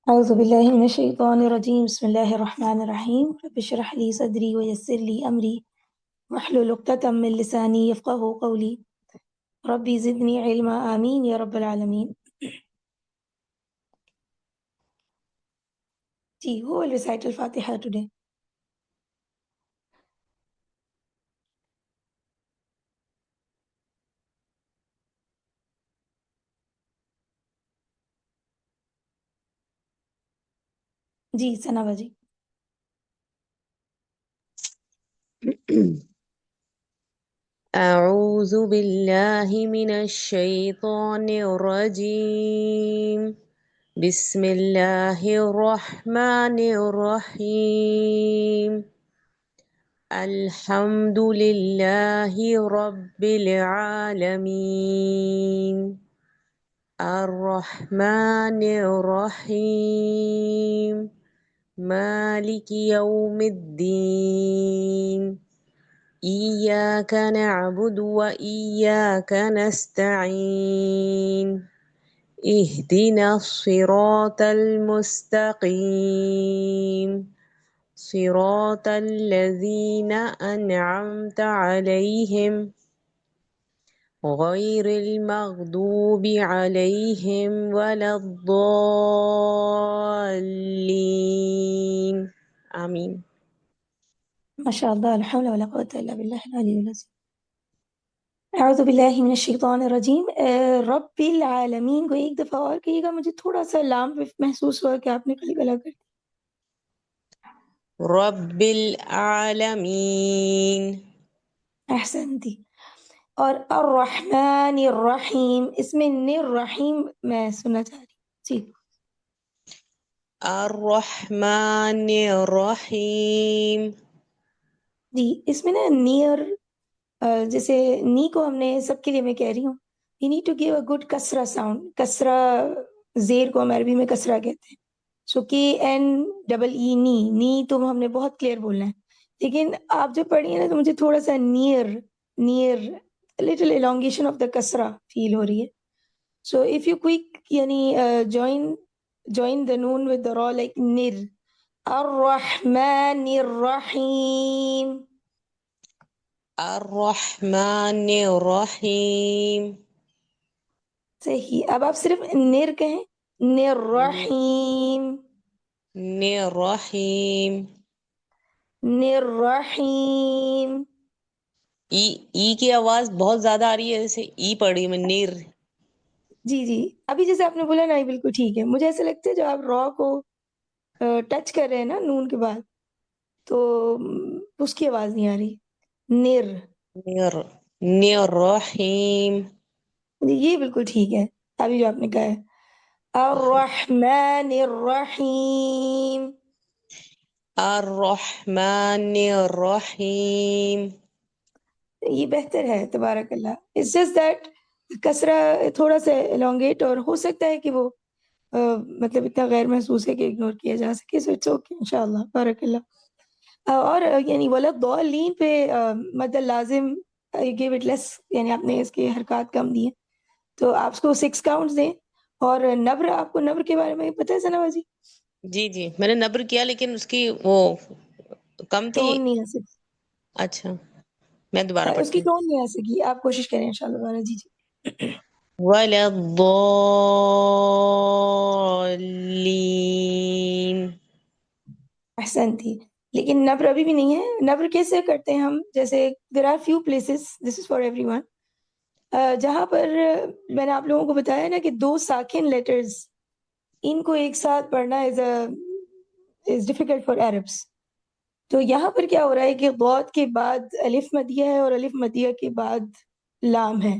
أعوذ بالله من الشيطان الرجيم بسم الله الرحمن الرحيم رب اشرح لي صدري ويسر لي أمري واحلل عقدة من لساني يفقهوا قولي ربي زدني علما آمين يا رب العالمين. جی who will recite الفاتحة today? جی سنابا جی. أعوذ بالله من الشيطان الرجيم بسم الله الرحمن الرحيم الحمد لله رب العالمين الرحمن الرحيم مالك يوم الدين إياك نعبد وإياك نستعين اهدنا الصراط المستقيم صراط الذين أنعمت عليهم غير المغضوب عليهم ولا الضالين آمين. ما شاء الله لا حول ولا قوة إلا بالله العلي العظيم. أعوذ بالله من الشیطان الرجیم. رب العالمین کو ایک دفعہ اور کہیے گا، مجھے تھوڑا سا لام محسوس ہوا کہ آپ نے کلی گلا کر دی. رب العالمين احسنتی. اور الرحمن الرحیم، اس میں الرحیم میں سننا چاہ رہی ہوں. جی الرحمن الرحیم. جی اس میں نا نیئر، جیسے نی کو ہم نے سب کے لیے میں کہہ رہی ہوں you need to give a good کسرا ساؤنڈ. کسرا زیر کو ہم عربی میں کسرا کہتے ہیں. سو KNEE تو ہم نے بہت کلیئر بولنا ہے. لیکن آپ جب پڑھی ہیں نا تو مجھے تھوڑا سا near little elongation of the کسرا فیل ہو رہی ہے. سو اف یو کوئک یعنی join the noon with the ra like نر. الرحمن الرحیم. الرحمن الرحیم. صحیح. اب آپ صرف نر کہیں. نررحیم الرحیم. نررحیم. ای کی آواز بہت زیادہ آ رہی ہے، جیسے ای پڑھی میں نیر. جی جی ابھی جیسے آپ نے بولا نا بالکل ٹھیک ہے. مجھے ایسا لگتا ہے جو آپ را کو ٹچ کر رہے ہیں نا نون کے بعد، تو اس کی آواز نہیں آ رہی. نر. نیر الرحیم. یہ بالکل ٹھیک ہے ابھی جو آپ نے کہا ہے. الرحمن الرحیم. الرحمن الرحیم. یہ بہتر ہے تبارک اللہ. اٹس جسٹ دیٹ کسرا تھوڑا سا elongate، اور ہو سکتا ہے کہ وہ مطلب اتنا غیر محسوس ہے کہ اگنور کیا جا سکے. سو اٹس اوکے انشاءاللہ. بارک اللہ. اور یعنی ولضالین پہ مد لازم گیو اٹ لیس، یعنی آپ نے اس کے حرکات کم دیے تو آپ اس کو 6 کاؤنٹس دیں. اور نبر، آپ کو نبر کے بارے میں پتہ ہے ثنا جی؟ جی جی میں نے نبر کیا، لیکن اس کی وہ کم تھی. ٹون نہیں آ سکی. اچھا میں دوبارہ اس کی پڑھتی ہوں. ٹون نہیں آ سکی. آپ کوشش کریں انشاءاللہ دوبارہ. جی جی. ولا الضالین. احسن تھی. لیکن نبر ابھی بھی نہیں ہے. نبر کیسے کرتے ہیں ہم؟ جیسے there are few places, this is for everyone ون، جہاں پر میں نے آپ لوگوں کو بتایا نا کہ 2 ساکن لیٹرز ان کو ایک ساتھ پڑھنا از ڈیفیکلٹ فار عربس. تو یہاں پر کیا ہو رہا ہے کہ ضاد کے بعد الف مدیہ ہے اور الف مدیہ کے بعد لام ہے.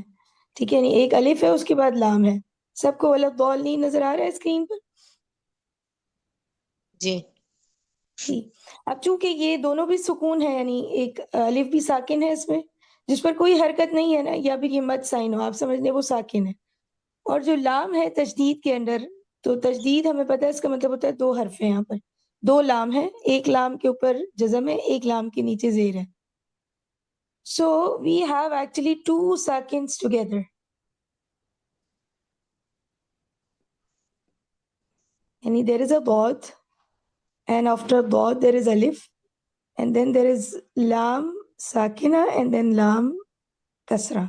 ٹھیک ہے، یعنی ایک الف ہے اس کے بعد لام ہے. سب کو ولضالین نظر آ رہا ہے اسکرین پر؟ جی جی. اب چونکہ یہ دونوں بھی سکون ہے، یعنی ایک الف بھی ساکن ہے اس میں جس پر کوئی حرکت نہیں ہے نا، یا پھر یہ مد سائن ہو، آپ سمجھ لیں وہ ساکن ہے. اور جو لام ہے تشدید کے اندر، تو تشدید ہمیں پتہ ہے اس کا مطلب ہوتا ہے 2 حرف ہیں. یہاں پر 2 لام ہے، ایک لام کے اوپر جزم ہے، ایک لام کے نیچے زیر ہے. سو وی ہیو ایکچولی 2 ساکنس together. Yani there is a bod, and after bod there is alif, and then there is lam sakina, and then lam kasra.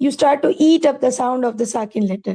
you start to eat up the sound of the sakin letter,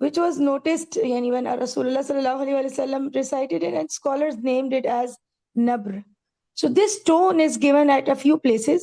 which was noticed yani when Rasulullah sallallahu alaihi wasallam recited it, and scholars named it as nabr. So this tone is given at a few places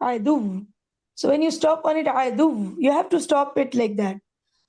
aduw. So when you stop on it aduw, you have to stop it like that.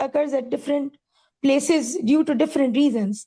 occurs at different places due to different reasons.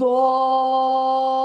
ضالين.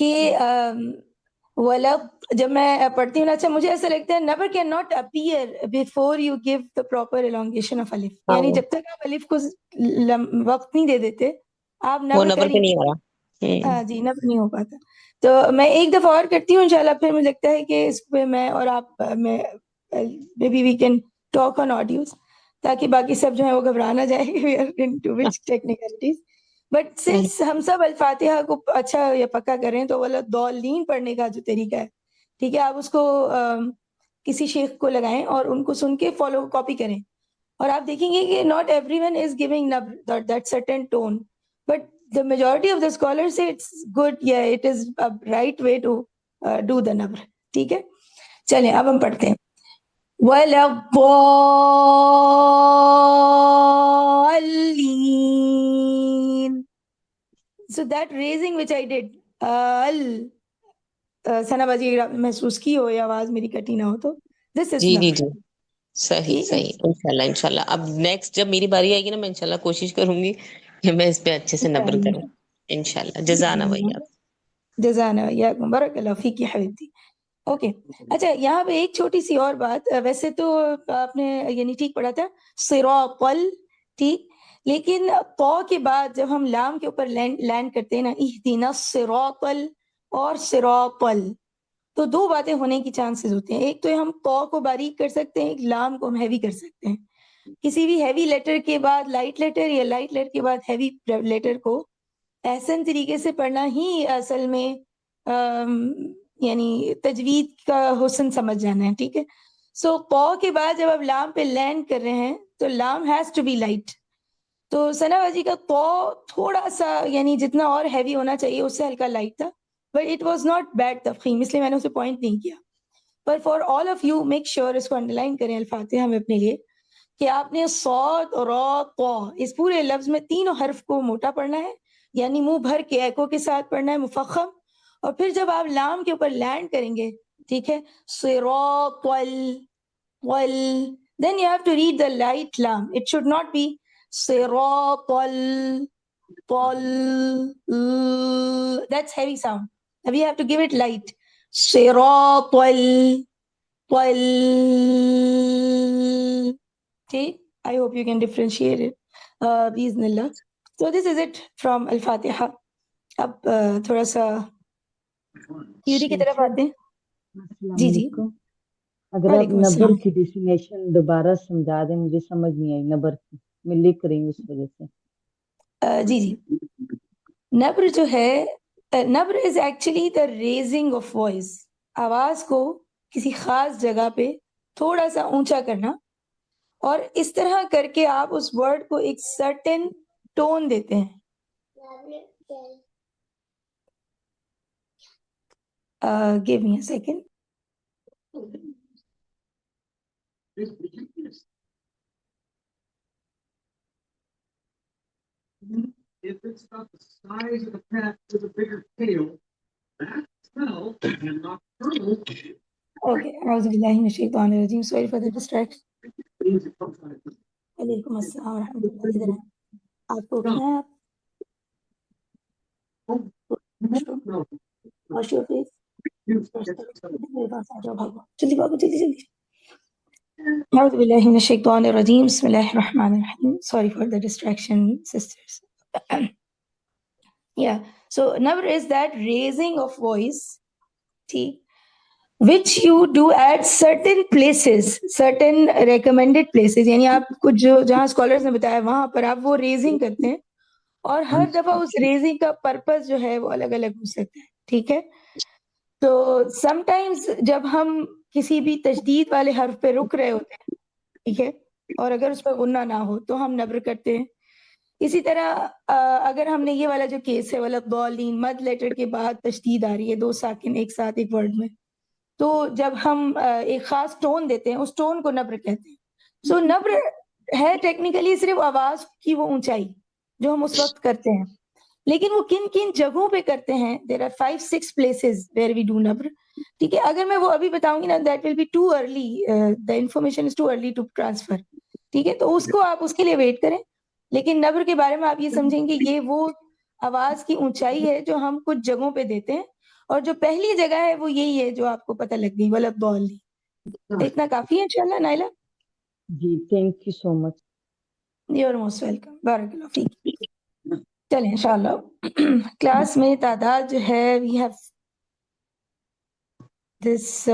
کہ ولب جب میں پڑھتی ہوں نا، اچھا مجھے ایسا لگتا ہے نبر can not appear before you give the proper elongation of الف، یعنی جب تک آپ الف کو وقت نہیں دے دیتے آپ وہ نبر نبر کر پہ ہی نہیں آ نہیں، رہا. ہاں جی نبر نہیں ہو پاتا. تو میں ایک دفعہ اور کرتی ہوں انشاءاللہ، پھر مجھے لگتا ہے کہ اس پہ میں اور آپ maybe we can talk on audios, تاکہ باقی سب جو ہے وہ گھبرا نہ جائے we are into which technicalities. But since ہم سب الفاتحہ کو اچھا یا پکا کریں تو والا دولین پڑھنے کا جو طریقہ ہے، ٹھیک ہے، آپ اس کو کسی شیخ کو لگائیں اور ان کو سن کے فالو کاپی کریں، اور آپ دیکھیں گے کہ not every one is giving that certain tone, but the majority of the scholars say it's good, yeah, it is a right way to do the nabr. ٹھیک ہے، چلیں اب ہم پڑھتے ہیں. وَلَضَّالِّينَ. So that raising which I did, ثنا بازی اگر آپ نے محسوس کی ہو یا آواز میری کٹی نہ ہو تو this is G G nabr. جی صحیح ٹھیک ہے، صحیح، انشاءاللہ انشاءاللہ. اب نیکسٹ جب میری باری آئے گی نا، میں انشاءاللہ کوشش کروں گی کہ میں اس پہ اچھے سے نبر کروں انشاءاللہ. جزانا بھائی آپ. جزانا ویاکم، بارک اللہ فیک یا حبیبتی. اوکے، اچھا یہاں پہ ایک چھوٹی سی اور بات، ویسے تو آپ نے یعنی ٹھیک پڑھا تھا صراط ٹھیک، لیکن پا کے بعد جب ہم لام کے اوپر لینڈ کرتے ہیں نا، اہدنا الصراط اور صراط، تو دو باتیں ہونے کی چانسز ہوتے ہیں. ایک تو ہم پا کو باریک کر سکتے ہیں، ایک لام کو ہم ہیوی کر سکتے ہیں. کسی بھی ہیوی لیٹر کے بعد لائٹ لیٹر یا لائٹ لیٹر کے بعد ہیوی لیٹر کو احسن طریقے سے پڑھنا ہی اصل میں یعنی تجوید کا حسن سمجھ جانا ہے. ٹھیک ہے، سو پا کے بعد جب آپ لام پہ لینڈ کر رہے ہیں تو لام ہیز ٹو بی لائٹ. تو ثنا بازی کا پا تھوڑا سا یعنی جتنا اور ہیوی ہونا چاہیے اس سے ہلکا لائٹ تھا، but it was not bad تفخیم، اس لیے میں نے اسے پوائنٹ نہیں کیا. پر for all of you make sure اس کو انڈر لائن کریں الفاتحہ میں اپنے لیے، کہ آپ نے صاد را طا اس پورے لفظ میں تینوں حرف کو موٹا پڑھنا ہے، یعنی منہ بھر کے ایکو کے ساتھ پڑھنا ہے، مفخم. اور پھر جب آپ لام کے اوپر لینڈ کریں گے، ٹھیک ہے، صراط وال then you have to read the light lam. It should not be صراط that's heavy sound. Now we have to give it light. صراط ٹھیک. I hope you can differentiate it بإذن اللہ. So this is it from الفاتحہ. اب تھوڑا سا theory کی طرف آتے ہیں. السلام جی جی، علیکم. اگر آپ وعلیکم نبر السلام. کی ڈیفینیشن دوبارہ سمجھا دیں، مجھے سمجھ نہیں آئی نبر کی، میں لکھ رہی ہوں اس وجہ سے. جی جی، نبر جو ہے، نبر is actually the raising of voice, آواز کو کسی خاص جگہ پہ تھوڑا سا اونچا کرنا، اور اس طرح کر کے آپ اس ورڈ کو ایک سرٹن ٹون دیتے ہیں. give me a second. If it's about the size of a cat with a bigger tail, that's smell and nocturnal Okay, اعوذ باللہ من الشیطان الرجیم. Sorry for the distraction. means it comes out of وعلیکم السلام ورحمۃ اللہ. ادھر ہیں آپ کو اٹھنا ہے، آپ واش یور فیس، میرے پاس آ جاؤ، بھاگو جلدی، بھاگو جلدی جلدی. اعوذ باللہ من الشیطان الرجیم. بسم اللہ الرحمن الرحیم. Sorry for the distraction, sisters. Yeah, so nabr is that raising of voice, ٹھیک، which you do at certain places, certain recommended places. یعنی آپ کو جہاں اسکالرز نے بتایا وہاں پر آپ وہ ریزنگ کرتے ہیں، اور ہر دفعہ اس ریزنگ کا پرپز جو ہے وہ الگ الگ ہو سکتا ہے. ٹھیک ہے، تو سم ٹائمز جب ہم کسی بھی تشدید والے حرف پہ رک رہے ہوتے ہیں، ٹھیک ہے، اور اگر اس پہ غنہ نہ ہو تو ہم نبر کرتے ہیں. اسی طرح اگر ہم نے یہ والا جو کیس ہے وَلَضَّالِّينَ، مد لیٹر کے بعد تشدید آ رہی ہے، دو ساکن ایک ساتھ ایک ورڈ میں، تو جب ہم ایک خاص ٹون دیتے ہیں اس ٹون کو نبر کہتے ہیں. سو نبر ہے ٹیکنیکلی صرف آواز کی وہ اونچائی جو ہم اس وقت کرتے ہیں، لیکن وہ کن کن جگہوں پہ کرتے ہیں. There are 5-6 places where we do نبر. ٹھیک ہے، اگر میں وہ ابھی بتاؤں گی نا that will be too early, the information is too early to transfer. ٹھیک ہے، تو اس کو آپ اس کے لیے ویٹ کریں. لیکن نبر کے بارے میں آپ یہ سمجھیں کہ یہ وہ آواز کی اونچائی ہے جو ہم کچھ جگہوں پہ دیتے ہیں، اور جو پہلی جگہ ہے وہ یہی ہے جو آپ کو پتہ لگ گئی، وَلَضَّالِّينَ. اتنا کافی ہے انشاءاللہ نائلہ. جی thank you so much. You're most welcome. بارک اللہ فیک. چلیں انشاءاللہ کلاس میں تعداد جو ہے وی ہیو دس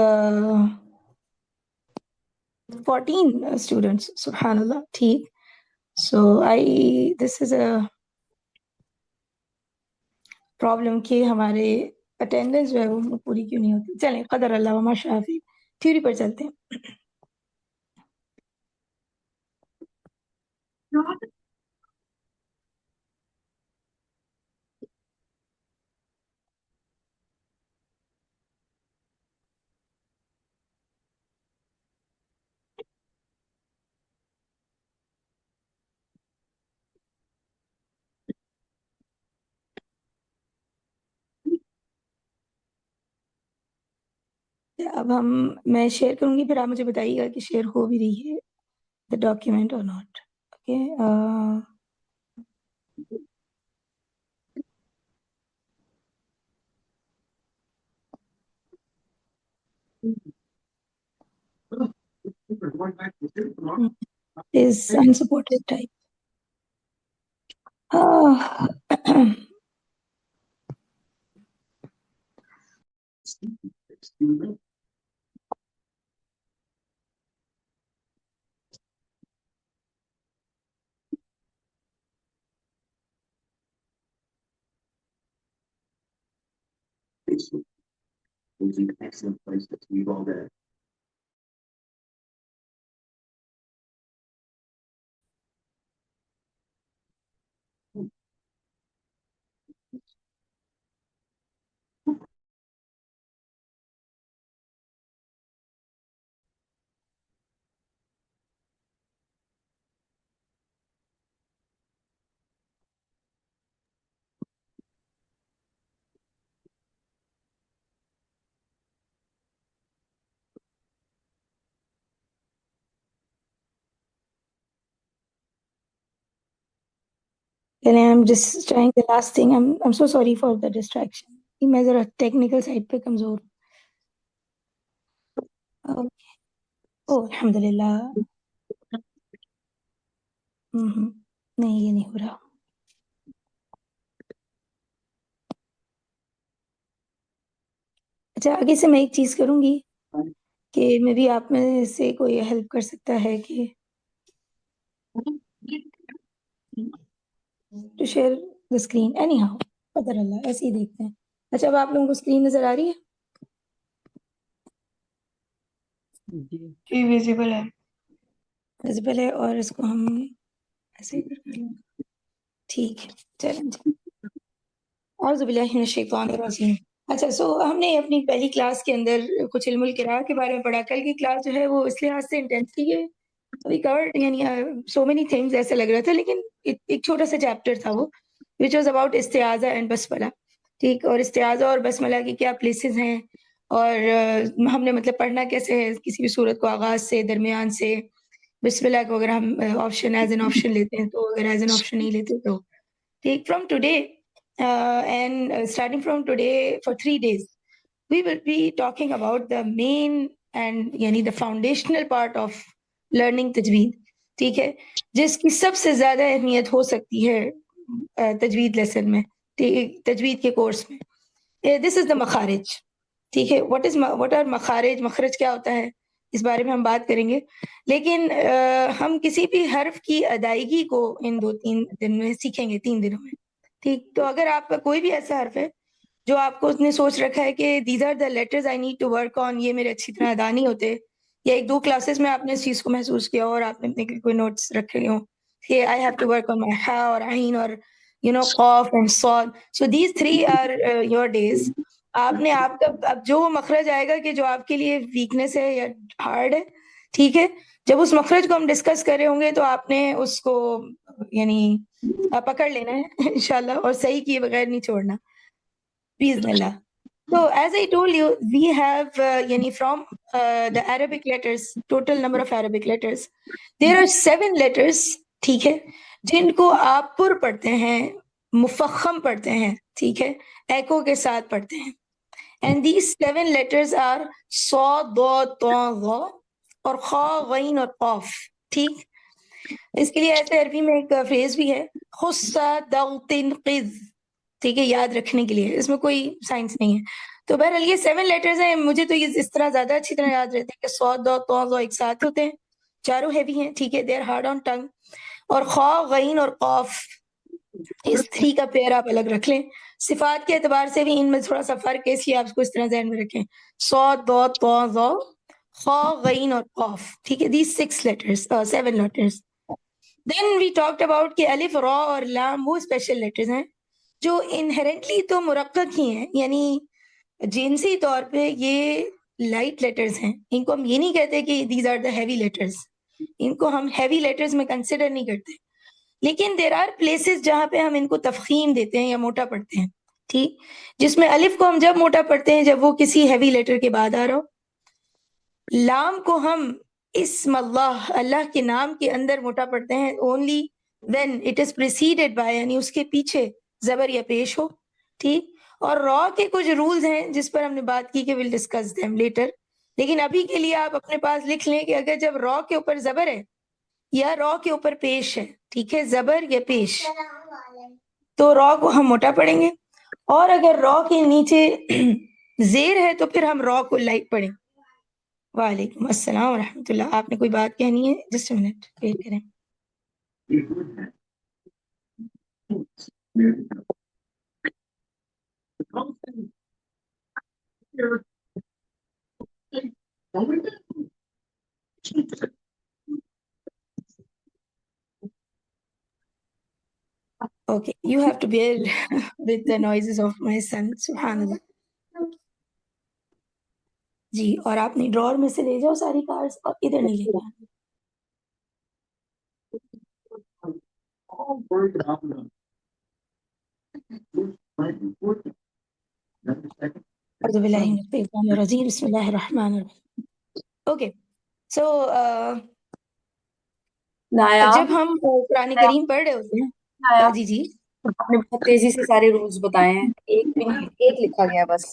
14 اسٹوڈنٹس. سبحان اللہ. ٹھیک. سو دس از اے پرابلم کہ ہمارے اٹینڈنس جو ہے وہ پوری کیوں نہیں ہوتی. چلیں قدر اللہ وما شاء فعل. تھیوری پر چلتے ہیں. اب میں شیئر کروں گی، پھر آپ مجھے بتائیے گا کہ شیئر ہو بھی رہی ہے دا ڈاکیومنٹ اور not. Okay. We're going back to the tomorrow. is unsupported type. It's an excellent place to leave all day. I'm just trying the last thing. I'm so sorry for the distraction. میں ذرا technical side پہ کمزور ہوں. الحمد للہ. نہیں یہ نہیں ہو رہا. اچھا آگے سے میں ایک چیز کروں گی کہ میں بھی آپ میں سے کوئی ہیلپ کر سکتا ہے کہ to share the screen anyhow. قدر اللہ ایسے ہی دیکھتے ہیں. اچھا اب آپ لوگوں کو اسکرین نظر آ رہی ہے؟ جی ویزیبل ہے. ویزیبل ہے. اور اس کو ہم ایسے ہی کر لیں. ٹھیک ہے چلیں جی. اعوذ باللہ من الشیطان الرجیم. اچھا ہم نے اپنی پہلی کلاس کے اندر کچھ علم القراء کے بارے میں پڑھا. کل کی کلاس جو ہے وہ اس لحاظ سے انٹینس تھی کہ وی کورڈ یعنی سو مینی تھنگز ایسا لگ رہا تھا، لیکن ایک چھوٹا سا چیپٹر تھا وہ وچ واز اباؤٹ استعاذہ اینڈ بسملہ. ٹھیک. اور استعاذہ اور بسملہ کی کیا پلیسز ہیں، اور ہم نے مطلب پڑھنا کیسے ہے کسی بھی صورت کو، آغاز سے، درمیان سے. بسم اللہ کو اگر ہم آپشن ایز این آپشن لیتے ہیں تو، اگر ایز این آپشن نہیں لیتے تو. ٹھیک. From today and starting from today for 3 days we will be talking about the main and yani the foundational part of learning tajweed. ٹھیک ہے. جس کی سب سے زیادہ اہمیت ہو سکتی ہے تجوید لیسن میں، تجوید کے کورس میں. دس از دا مخارج. ٹھیک ہے. what are مخارج، مخرج کیا ہوتا ہے، اس بارے میں ہم بات کریں گے. لیکن ہم کسی بھی حرف کی ادائیگی کو ان 2-3 دن میں سیکھیں گے، 3 دنوں میں. ٹھیک. تو اگر آپ کا کوئی بھی ایسا حرف ہے جو آپ کو نے سوچ رکھا ہے کہ these are the letters I need to work on, یہ میرے اچھی طرح ادا نہیں ہوتے، یا 1-2 کلاسز میں آپ نے اس چیز کو محسوس کیا اور آپ نے اپنے کوئی نوٹس رکھے ہوں کہ I have to work on my ہا اور عین اور قاف اینڈ صاد. So these 3 are your days. آپ نے آپ کا اب جو مخرج آئے گا کہ جو آپ کے لیے ویکنیس ہے یا ہارڈ ہے، ٹھیک ہے، جب اس مخرج کو ہم ڈسکس کر رہے ہوں گے تو آپ نے اس کو یعنی پکڑ لینا ہے انشاءاللہ، اور صحیح کیے بغیر نہیں چھوڑنا باذن اللہ. So as I told you, we have yani from the Arabic letters, total number of Arabic letters, there are 7 letters. ٹھیک ہے. جن کو آپ پر پڑھتے ہیں، مفخم پڑھتے ہیں، ٹھیک ہے، ایکو کے ساتھ پڑھتے ہیں. and these 7 letters are صاد ضاد طا ظا اور خا غین اور قاف. ٹھیک, اس کے لیے ایسے عربی میں ایک فریز بھی ہے خصہ دغتن قذ. ٹھیک ہے, یاد رکھنے کے لیے, اس میں کوئی سائنس نہیں ہے. تو بہرحال یہ 7 لیٹرز ہیں. مجھے تو یہ اس طرح زیادہ اچھی طرح یاد رہتے ہیں کہ صاد ضاد طا ظا ایک ساتھ ہوتے ہیں, چاروں ہیوی ہیں. ٹھیک ہے, دے آر ہارڈ آن ٹنگ. اور خا غین اور قاف اس 3 کا پیئر آپ الگ رکھ لیں. صفات کے اعتبار سے بھی ان میں تھوڑا سا فرق ہے, اس لیے آپ اس کو اس طرح ذہن میں رکھیں. صاد ضاد طا ظا خا غین اور قاف. ٹھیک ہے, these 6 letters 7 letters. Then we talked about کہ الف را اور لام وہ اسپیشل لیٹرز ہیں جو انہیرنٹلی تو مرقق ہی ہیں, یعنی جنسی طور پہ یہ لائٹ لیٹرز ہیں. ان کو ہم یہ نہیں کہتے کہ these are the heavy letters, ان کو ہم ہیوی لیٹرز میں کنسیڈر نہیں کرتے. لیکن دیر آر پلیسز جہاں پہ ہم ان کو تفخیم دیتے ہیں یا موٹا پڑھتے ہیں. ٹھیک, جس میں الف کو ہم جب موٹا پڑھتے ہیں جب وہ کسی ہیوی لیٹر کے بعد آ رہا ہو. لام کو ہم اسم اللہ, اللہ کے نام کے اندر موٹا پڑھتے ہیں only when it is preceded by, یعنی اس کے پیچھے زبر یا پیش ہو. ٹھیک, اور را کے کچھ رولز ہیں جس پر ہم نے بات کی کہ ول ڈسکس دیم لیٹر. لیکن ابھی کے لیے آپ اپنے پاس لکھ لیں کہ اگر جب را کے اوپر زبر ہے یا را کے اوپر پیش ہے, ٹھیک ہے, زبر یا پیش, تو را کو ہم موٹا پڑھیں گے. اور اگر را کے نیچے زیر ہے تو پھر ہم را کو لائٹ پڑھیں. وعلیکم السلام ورحمۃ اللہ. آپ نے کوئی بات کہنی ہے؟ جسٹ منٹ ویٹ کریں. Okay, you have to bear with the noises of my son. سبحان اللہ. جی, اور آپ نے ڈرور میں سے لے جاؤ ساری کارڈز اور ادھر نہیں لے جانا. اعوذ باللہ من الشیطان الرجیم, بسم اللہ الرحمن الرحیم. اوکے, سو جب ہم قرآن کریم پڑھ رہے ہوتے ہیں, جی جی, آپ نے بہت تیزی سے سارے رولز بتائے ہیں, ایک بھی نہیں, ایک لکھا گیا بس.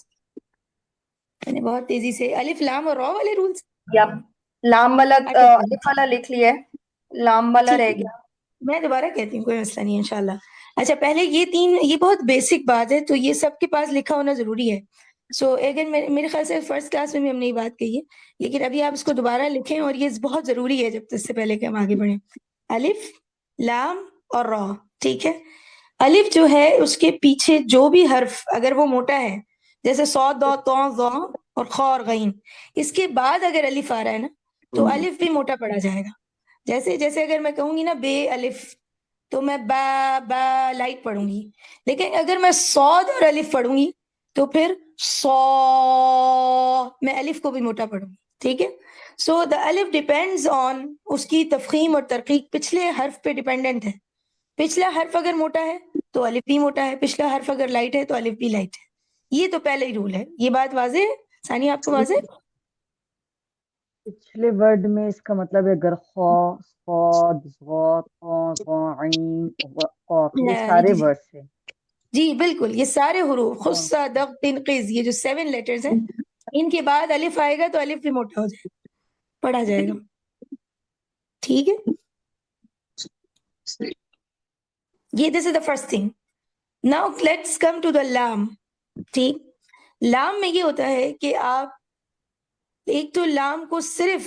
میں نے بہت تیزی سے الف لام اور را والے رولز, یا لام والا الف والا لکھ لیا ہے, لام والا رہ گیا. میں دوبارہ کہتی ہوں, کوئی مسئلہ نہیں ہے انشاءاللہ. اچھا, پہلے یہ 3, یہ بہت بیسک بات ہے, تو یہ سب کے پاس لکھا ہونا ضروری ہے. سو اگر میرے خیال سے فرسٹ کلاس میں بھی ہم نے یہ بات کہی ہے, لیکن ابھی آپ اس کو دوبارہ لکھیں, اور یہ بہت ضروری ہے جب اس سے پہلے کہ ہم آگے بڑھیں. الف لام اور را. ٹھیک ہے, الف جو ہے اس کے پیچھے جو بھی حرف اگر وہ موٹا ہے, جیسے صاد ضاد طا ظا اور خا اور غین, اس کے بعد اگر الف آ رہا ہے نا تو الف بھی موٹا پڑا جائے گا. جیسے اگر میں کہوں گی نا بے الف, تو میں با لائٹ پڑھوں گی. لیکن اگر میں صاد اور الف پڑھوں گی تو پھر صا, میں الف کو بھی موٹا پڑھوں گی. ٹھیک ہے, سو دا الف ڈیپینڈز آن, اس کی تفخیم اور ترقیق پچھلے حرف پہ ڈیپینڈنٹ ہے. پچھلا حرف اگر موٹا ہے تو الف بھی موٹا ہے, پچھلا حرف اگر لائٹ ہے تو الف بھی لائٹ ہے. یہ تو پہلے ہی رول ہے. یہ بات واضح ہے ثانیہ, آپ کو واضح ہے؟ پچھلے ورڈ میں اس کا مطلب ہے اگر خا صاد ضاد طا ظا عین قاف, یہ سارے ورڈ سے. جی بالکل, یہ سارے حروف خصہ دغ تنقیز, یہ جو 7 لیٹرز ہیں, ان کے بعد الف آئے گا تو الف بھی موٹا ہو جائے گا, پڑھا جائے گا. ٹھیک ہے, یہ this is the first thing. Now let's come to the لام. ٹھیک, لام میں یہ ہوتا ہے کہ آپ ایک تو لام کو صرف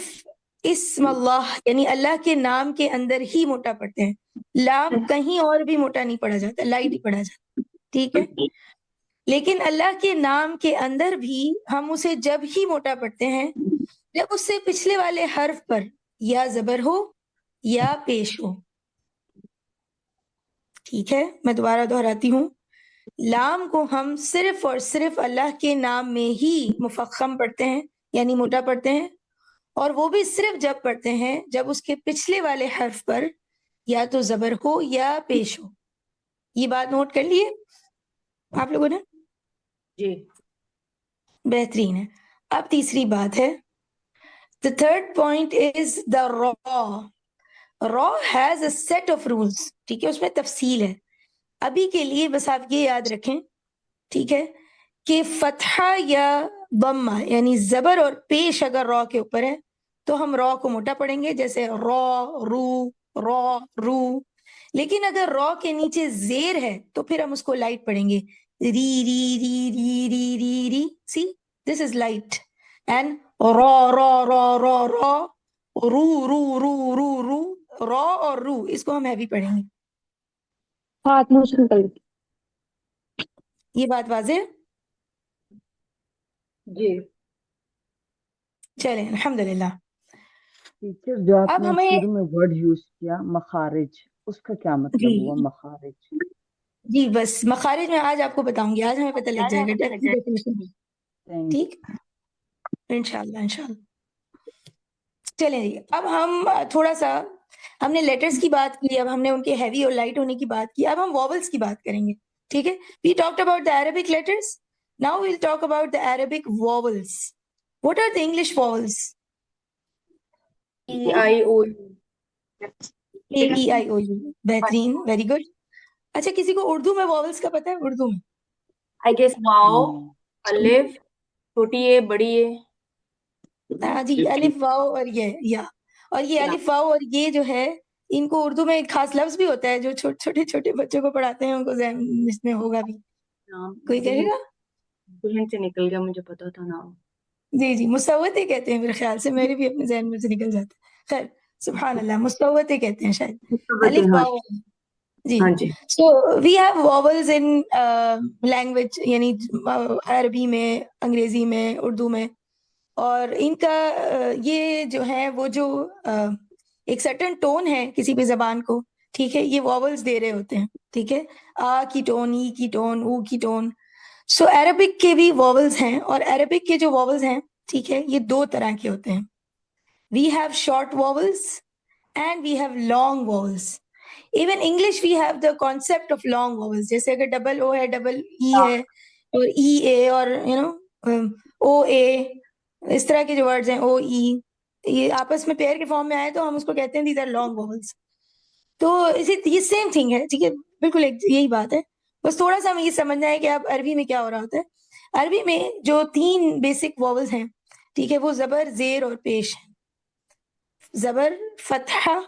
اسم اللہ یعنی اللہ کے نام کے اندر ہی موٹا پڑھتے ہیں. لام کہیں اور بھی موٹا نہیں پڑھا جاتا, لائٹ ہی پڑھا جاتا. ٹھیک ہے, لیکن اللہ کے نام کے اندر بھی ہم اسے جب ہی موٹا پڑھتے ہیں جب اس سے پچھلے والے حرف پر یا زبر ہو یا پیش ہو. ٹھیک ہے, میں دوبارہ دہراتی ہوں, لام کو ہم صرف اور صرف اللہ کے نام میں ہی مفخم پڑھتے ہیں, یعنی موٹا پڑھتے ہیں, اور وہ بھی صرف جب پڑھتے ہیں جب اس کے پچھلے والے حرف پر یا تو زبر ہو یا پیش ہو. یہ بات نوٹ کر لیے آپ لوگوں نے؟ جی بہترین ہے. اب تیسری بات ہے, the third point is the raw. raw has a set of rules. ٹھیک ہے, اس میں تفصیل ہے. ابھی کے لیے بس آپ یہ یاد رکھیں, ٹھیک ہے, کہ فتحہ یا ضمہ یعنی زبر اور پیش اگر را کے اوپر ہے تو ہم را کو موٹا پڑھیں گے، جیسے را رو، لیکن اگر را کے نیچے زیر ہے تو پھر ہم اس کو لائٹ پڑھیں گے، ری ری ری ری ری ری ری، سی دس از لائٹ، اینڈ را را را را را، رو رو رو رو رو، را اور رو اس کو ہم ہیوی پڑھیں گے۔ ہاتھ منہ سے نکل گئی۔ یہ بات واضح ہے؟ جی چلیں الحمدللہ۔ ٹیچر، جو آپ اب نے ہمیں شروع میں ورڈ یوز کیا مخارج، اس کا کیا مطلب جی ہوا مخارج؟ جی بس مخارج میں آج آپ کو بتاؤں گی، آج ہمیں پتہ لگ جائے گا ڈیفینیشن، تھینک ٹھیک انشاءاللہ انشاءاللہ۔ چلیں جی، اب ہم تھوڑا سا، ہم نے لیٹرز کی بات کی، اب ہم نے ان کے ہیوی اور لائٹ ہونے کی بات کی، اب ہم واولز کی بات کریں گے، ٹھیک ہے؟ We talked about the Arabic letters, now we'll talk about the Arabic vowels. What are the English vowels? E I O A E I O U, بہترین، ویری گڈ۔ اچھا کسی کو اردو میں واولز کا پتہ ہے؟ اردو میں آئی گیس واؤ، الف، چھوٹی اے، بڑی اے، ہاں جی، الف واؤ اور یہ یا، اور یہ الف واؤ اور یہ جو ہے ان کو اردو میں ایک خاص لفظ بھی ہوتا ہے جو چھوٹے چھوٹے بچوں کو پڑھاتے ہیں، ان کو ذہن اس میں ہوگا بھی، نام کوئی کہے گا؟ ذہن سے نکل گیا، مجھے پتا تھا نام۔ جی جی، مسوتے کہتے ہیں میرے خیال سے، میرے بھی اپنے ذہن میں سے نکل جاتا ہے، خیر سبحان اللہ، مسوتے کہتے ہیں شاید، الف واؤ جی۔ ہاں جی، so we have vowels in language, یعنی عربی میں، انگریزی میں، اردو میں، اور ان کا یہ جو ہے وہ جو ایک سرٹن ٹون ہے کسی بھی زبان کو، ٹھیک ہے، یہ واولز دے رہے ہوتے ہیں، ٹھیک ہے، آ کی ٹون، ای کی ٹون، او کی ٹون۔ سو عربک کے بھی واولز ہیں، اور عربک کے جو واولز ہیں، ٹھیک ہے، یہ دو طرح کے ہوتے ہیں، we have short vowels and we have long vowels. Even English we have the concept of long vowels, جیسے اگر ڈبل او ہے، ڈبل ای ہے، اور ای اے، اور یو نو او اے، اس طرح کے جو ورڈز ہیں، او ای، یہ آپس میں پیئر کے فارم میں آئے تو ہم اس کو کہتے ہیں دیز آر لانگ واولز۔ تو یہ سیم تھنگ ہے، ٹھیک ہے، بالکل یہی بات ہے، بس تھوڑا سا ہمیں یہ سمجھنا ہے کہ اب عربی میں کیا ہو رہا ہوتا ہے۔ عربی میں جو تین بیسک واولز ہیں، ٹھیک ہے، وہ زبر، زیر اور پیش ہیں۔ زبر فتحہ،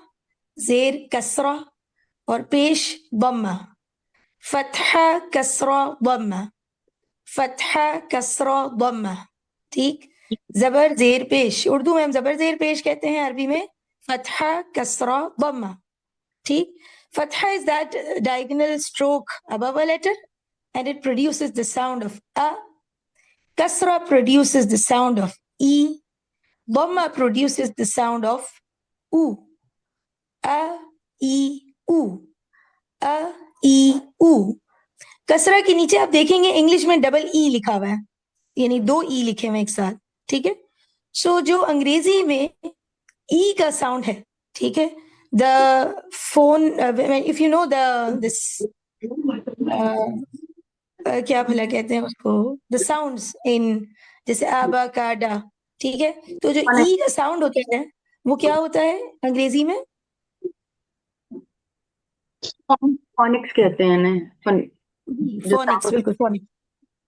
زیر کسرہ، اور پیش ضمہ، فتحہ کسرہ ضمہ، فتحہ کسرہ ضمہ، ٹھیک، زبر زیر پیش، اردو میں ہم زبر زیر پیش کہتے ہیں، عربی میں فتحہ کسرہ ضمہ، ٹھیک۔ فتحہ is that diagonal stroke above a letter and it produces the sound of a. Kasra produces the sound of e. Dhamma produces the sound of u. A, e, u. A, e, u. کسرہ کے نیچے آپ دیکھیں گے English میں double E لکھا ہوا ہے، یعنی دو ای لکھے ہوئے ایک ساتھ، ٹھیک ہے۔ سو جو انگریزی میں ای کا ساؤنڈ ہے، ٹھیک ہے، the phone, if you know the this کیا بھلا کہتے ہیں اس کو، دا ساؤنڈس ان، جیسے آبا کا ڈا، ٹھیک ہے، تو جو ای کا ساؤنڈ ہوتا ہے وہ کیا ہوتا ہے انگریزی میں؟ فونکس کہتے ہیں انہیں، فونکس، بالکل فونکس۔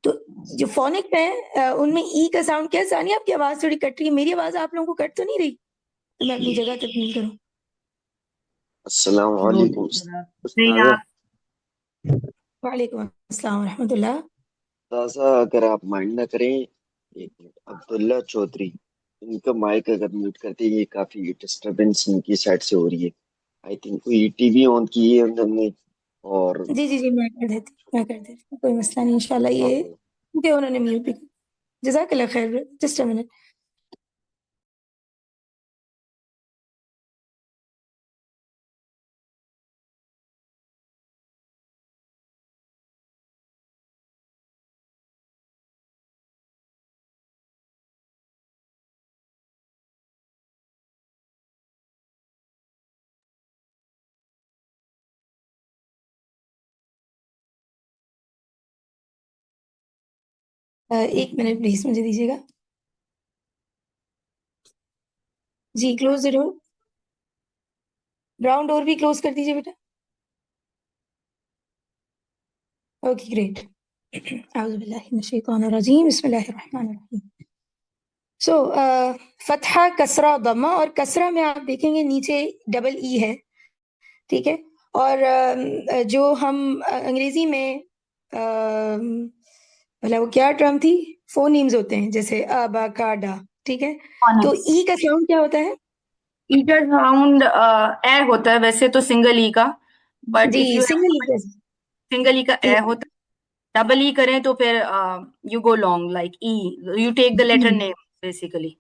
تو جو فونکس ہے ان میں ای کا ساؤنڈ کیا؟ ثانیہ آپ کی آواز تھوڑی کٹ رہی ہے، میری آواز آپ لوگوں کو کٹ تو نہیں رہی؟ تو میں اپنی جگہ تبدیل کروں۔ السلام نو علیکم ٹیچر، نہیں استاذہ۔ آپ وعلیکم السلام ورحمۃ اللہ۔ استاذہ اگر آپ مائنڈ نہ کریں، ایک منٹ، عبداللہ چودھری، ان کا مائک اگر میوٹ کرتے، یہ کافی ڈسٹربنس ان کی سائڈ سے ہو رہی ہے، آئی تھنک کوئی ٹی وی آن کی ہے انہوں نے، اور جی جی جی، میں کر دیتی ہوں، کوئی مسئلہ نہیں انشاءاللہ، یہ کیونکہ انہوں نے میوٹ بھی، جزاک اللہ خیر، جسٹ اے منٹ۔ ایک منٹ پلیز مجھے دیجیے گا جی، کلوز دا ڈور، براؤن ڈور بھی کلوز کر دیجیے بیٹا۔ Okay great. اعوذ باللہ من الشیطان الرجیم، بسم اللہ الرحمن الرحیم. سو فتحہ، کسرہ، ضمہ، اور کسرہ میں آپ دیکھیں گے نیچے ڈبل ای ہے، ٹھیک ہے. اور جو ہم انگریزی میں وہ کیا ٹرم تھی، فونیمز ہوتے ہیں جیسے ابا کا ڈا، ٹھیک ہے. تو ای کا ساؤنڈ کیا ہوتا ہے؟ ای کا ساؤنڈ اے ہوتا ہے ویسے تو سنگل ای کا، بٹ جی اف یو سنگل ای کا سنگل ای کا اے ہوتا ہے. ڈبل ای کریں تو پھر you go long like E, you take the letter name basically.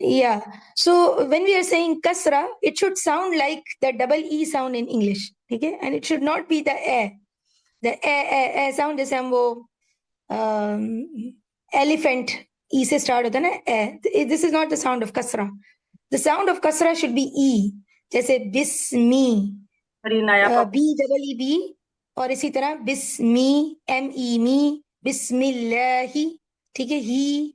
Yeah. So when we are saying kasra, it should sound like the double E sound in English. Okay? And it should not be the A. The A sound جیسے ہم وہ elephant E سے start ہوتا ہے نا A. This is not the sound of kasra. The sound of kasra should be E. جیسے بسمی، be double E B, اور اسی طرح بسمی، ایم ای می، بسم اللہ، ٹھیک ہے، ہی.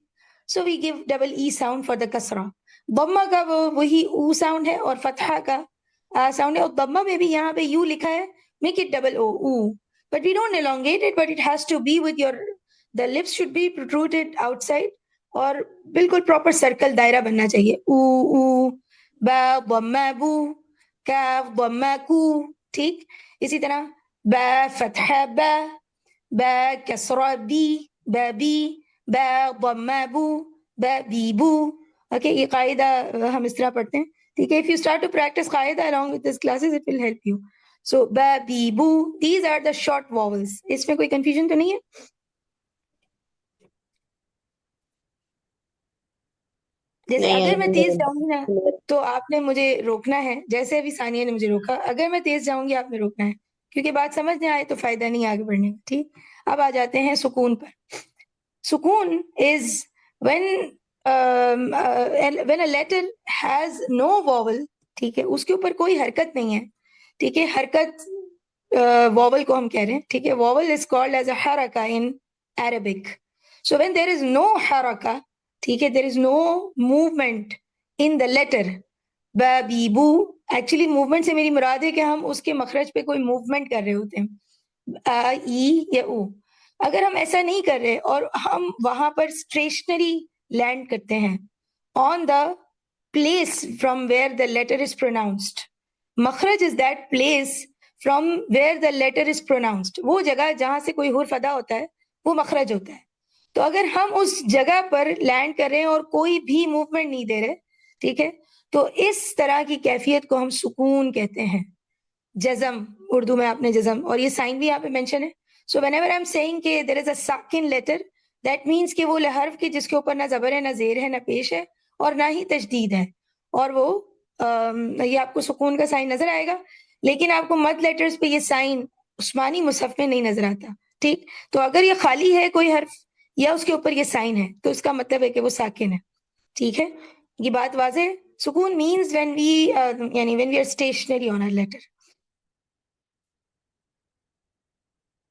So we give double E sound for the kasra. ضمہ کا وہی او sound ہے، اور فتحہ کا sound ہے. اور ضمہ میں بھی یہاں پہ یو لکھا ہے، make it double O, O. But we don't elongate it, but it has to be with your, the lips should be protruded outside، اور بالکل proper circle دائرہ بننا چاہیے. او او، با ضمہ بو، کاف ضمہ کو، ٹھیک. اسی طرح با فتحہ با، با کسرہ بی، با بی، با ضمہ بو، با بی بو. اوکے، یہ قاعدہ ہم اس طرح پڑھتے ہیں، ٹھیک ہے. if you start to practice قاعدہ along with these classes it will help you. so با بی بو، these are the short vowels. اس میں کوئی confusion تو نہیں ہے؟ جیسے نہیں اگر میں تیز جاؤں گی نا الحمدللہ. تو آپ نے مجھے روکنا ہے، جیسے ابھی ثانیہ نے مجھے روکا. اگر میں تیز جاؤں گی آپ نے روکنا ہے، کیونکہ بات سمجھ نہیں آئے تو فائدہ نہیں آگے بڑھنے کا، ٹھیک. اب آ جاتے ہیں سکون پر. سکون از when when a letter has no vowel، ٹھیک ہے، اس کے اوپر کوئی حرکت نہیں ہے، ٹھیک ہے. حرکت vowel کو ہم کہہ رہے ہیں، ٹھیک ہے. vowel is called as a haraka in Arabic. so when there is no haraka، ٹھیک ہے، there is no movement in the letter با بی بو. ایکچولی موومنٹ سے میری مراد ہے کہ ہم اس کے مخرج پہ کوئی موومنٹ کر رہے ہوتے ہیں، ای یا او. اگر ہم ایسا نہیں کر رہے اور ہم وہاں پر اسٹیشنری لینڈ کرتے ہیں on the place from where the letter is pronounced. مخرج is that place from where the letter is pronounced. وہ جگہ جہاں سے کوئی حرف ادا ہوتا ہے وہ مخرج ہوتا ہے. تو اگر ہم اس جگہ پر لینڈ کر رہے ہیں اور کوئی بھی موومنٹ نہیں دے رہے، ٹھیک ہے، تو اس طرح کی کیفیت کو ہم سکون کہتے ہیں. جزم، اردو میں آپ نے جزم، اور یہ سائن بھی یہاں پہ مینشن ہے. So whenever I'm saying کہ there is a ساکن letter, that means کہ وہ حرف کی جس کے اوپر نہ زبر ہے، نہ زیر ہے، نہ پیش ہے، اور نہ ہی تشدید ہے، اور وہ یہ آپ کو سکون کا سائن نظر آئے گا. لیکن آپ کو مد لیٹرز پہ یہ سائن عثمانی مصحف میں نہیں نظر آتا، ٹھیک. تو اگر یہ خالی ہے کوئی حرف یا اس کے اوپر یہ سائن ہے تو اس کا مطلب ہے کہ وہ ساکن ہے، ٹھیک ہے. یہ بات واضح. سکون means when we یعنی when we are stationary on a letter,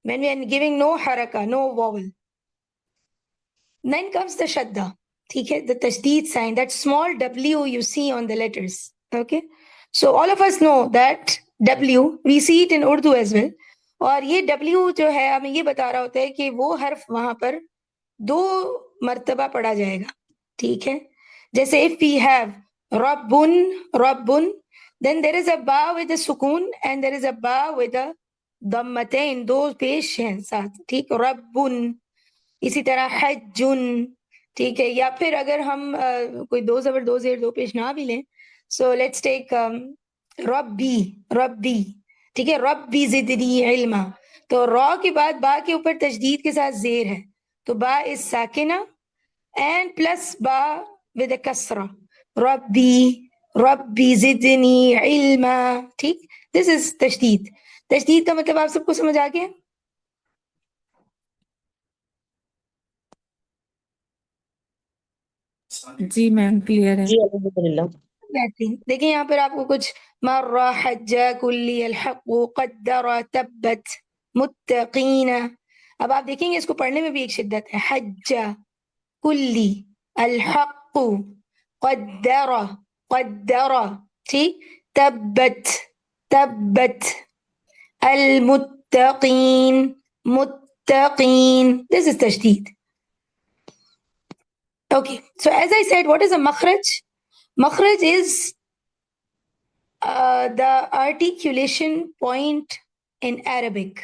when we are giving no haraka, no vowel. Then comes the shadda, ٹھیک ہے, the tasdeed sign, that small W you see on the letters. Okay, so all of us know that W, we see it in Urdu as well. اور یہ W جو ہے ہمیں یہ بتا رہا ہوتا ہے کہ وہ حرف وہاں پر 2 مرتبہ پڑھا جائے گا، ٹھیک ہے. جیسے if we have ribbon, ribbon, then there is a ba with a سکون and there is a ba with a ضمتین، 2 پیش ہیں ساتھ، ٹھیک. ربن. اسی طرح حجن، ٹھیک ہے. یا پھر اگر ہم کوئی 2 زبر 2 زیر 2 پیش نہ بھی لیں، سو لیٹس ٹیک ربی، ربی، ٹھیک ہے. ربی زدنی علما. تو را کے بعد با کے اوپر تشدید کے ساتھ زیر ہے، تو با از ساکنہ اینڈ پلس با ود اے کسرہ. ربی، ربی زدنی علما، ٹھیک. دس از تشدید. تشدید کا مطلب آپ سب کو سمجھ آ گیا؟ جی میم کلیئر ہے. جی الحمدللہ. بہترین. دیکھیں یہاں پر آپ کو کچھ مر، حج، کلی، الحق، قدر، تبت، متقین. اب آپ دیکھیں گے اس کو پڑھنے میں بھی ایک شدت ہے. حج، کلی، الحق، قدر، قدر، ٹھیک. تبت، تبت، المتقین، Taqeen. This is tashdid. Okay, so as I said, what is a makhraj? Makhraj is the articulation point in Arabic.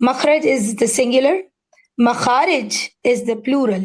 makhraj is the singular, makharij is the plural.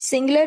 singular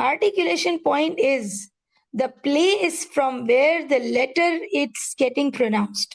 Articulation point is the place from where the letter it's getting pronounced.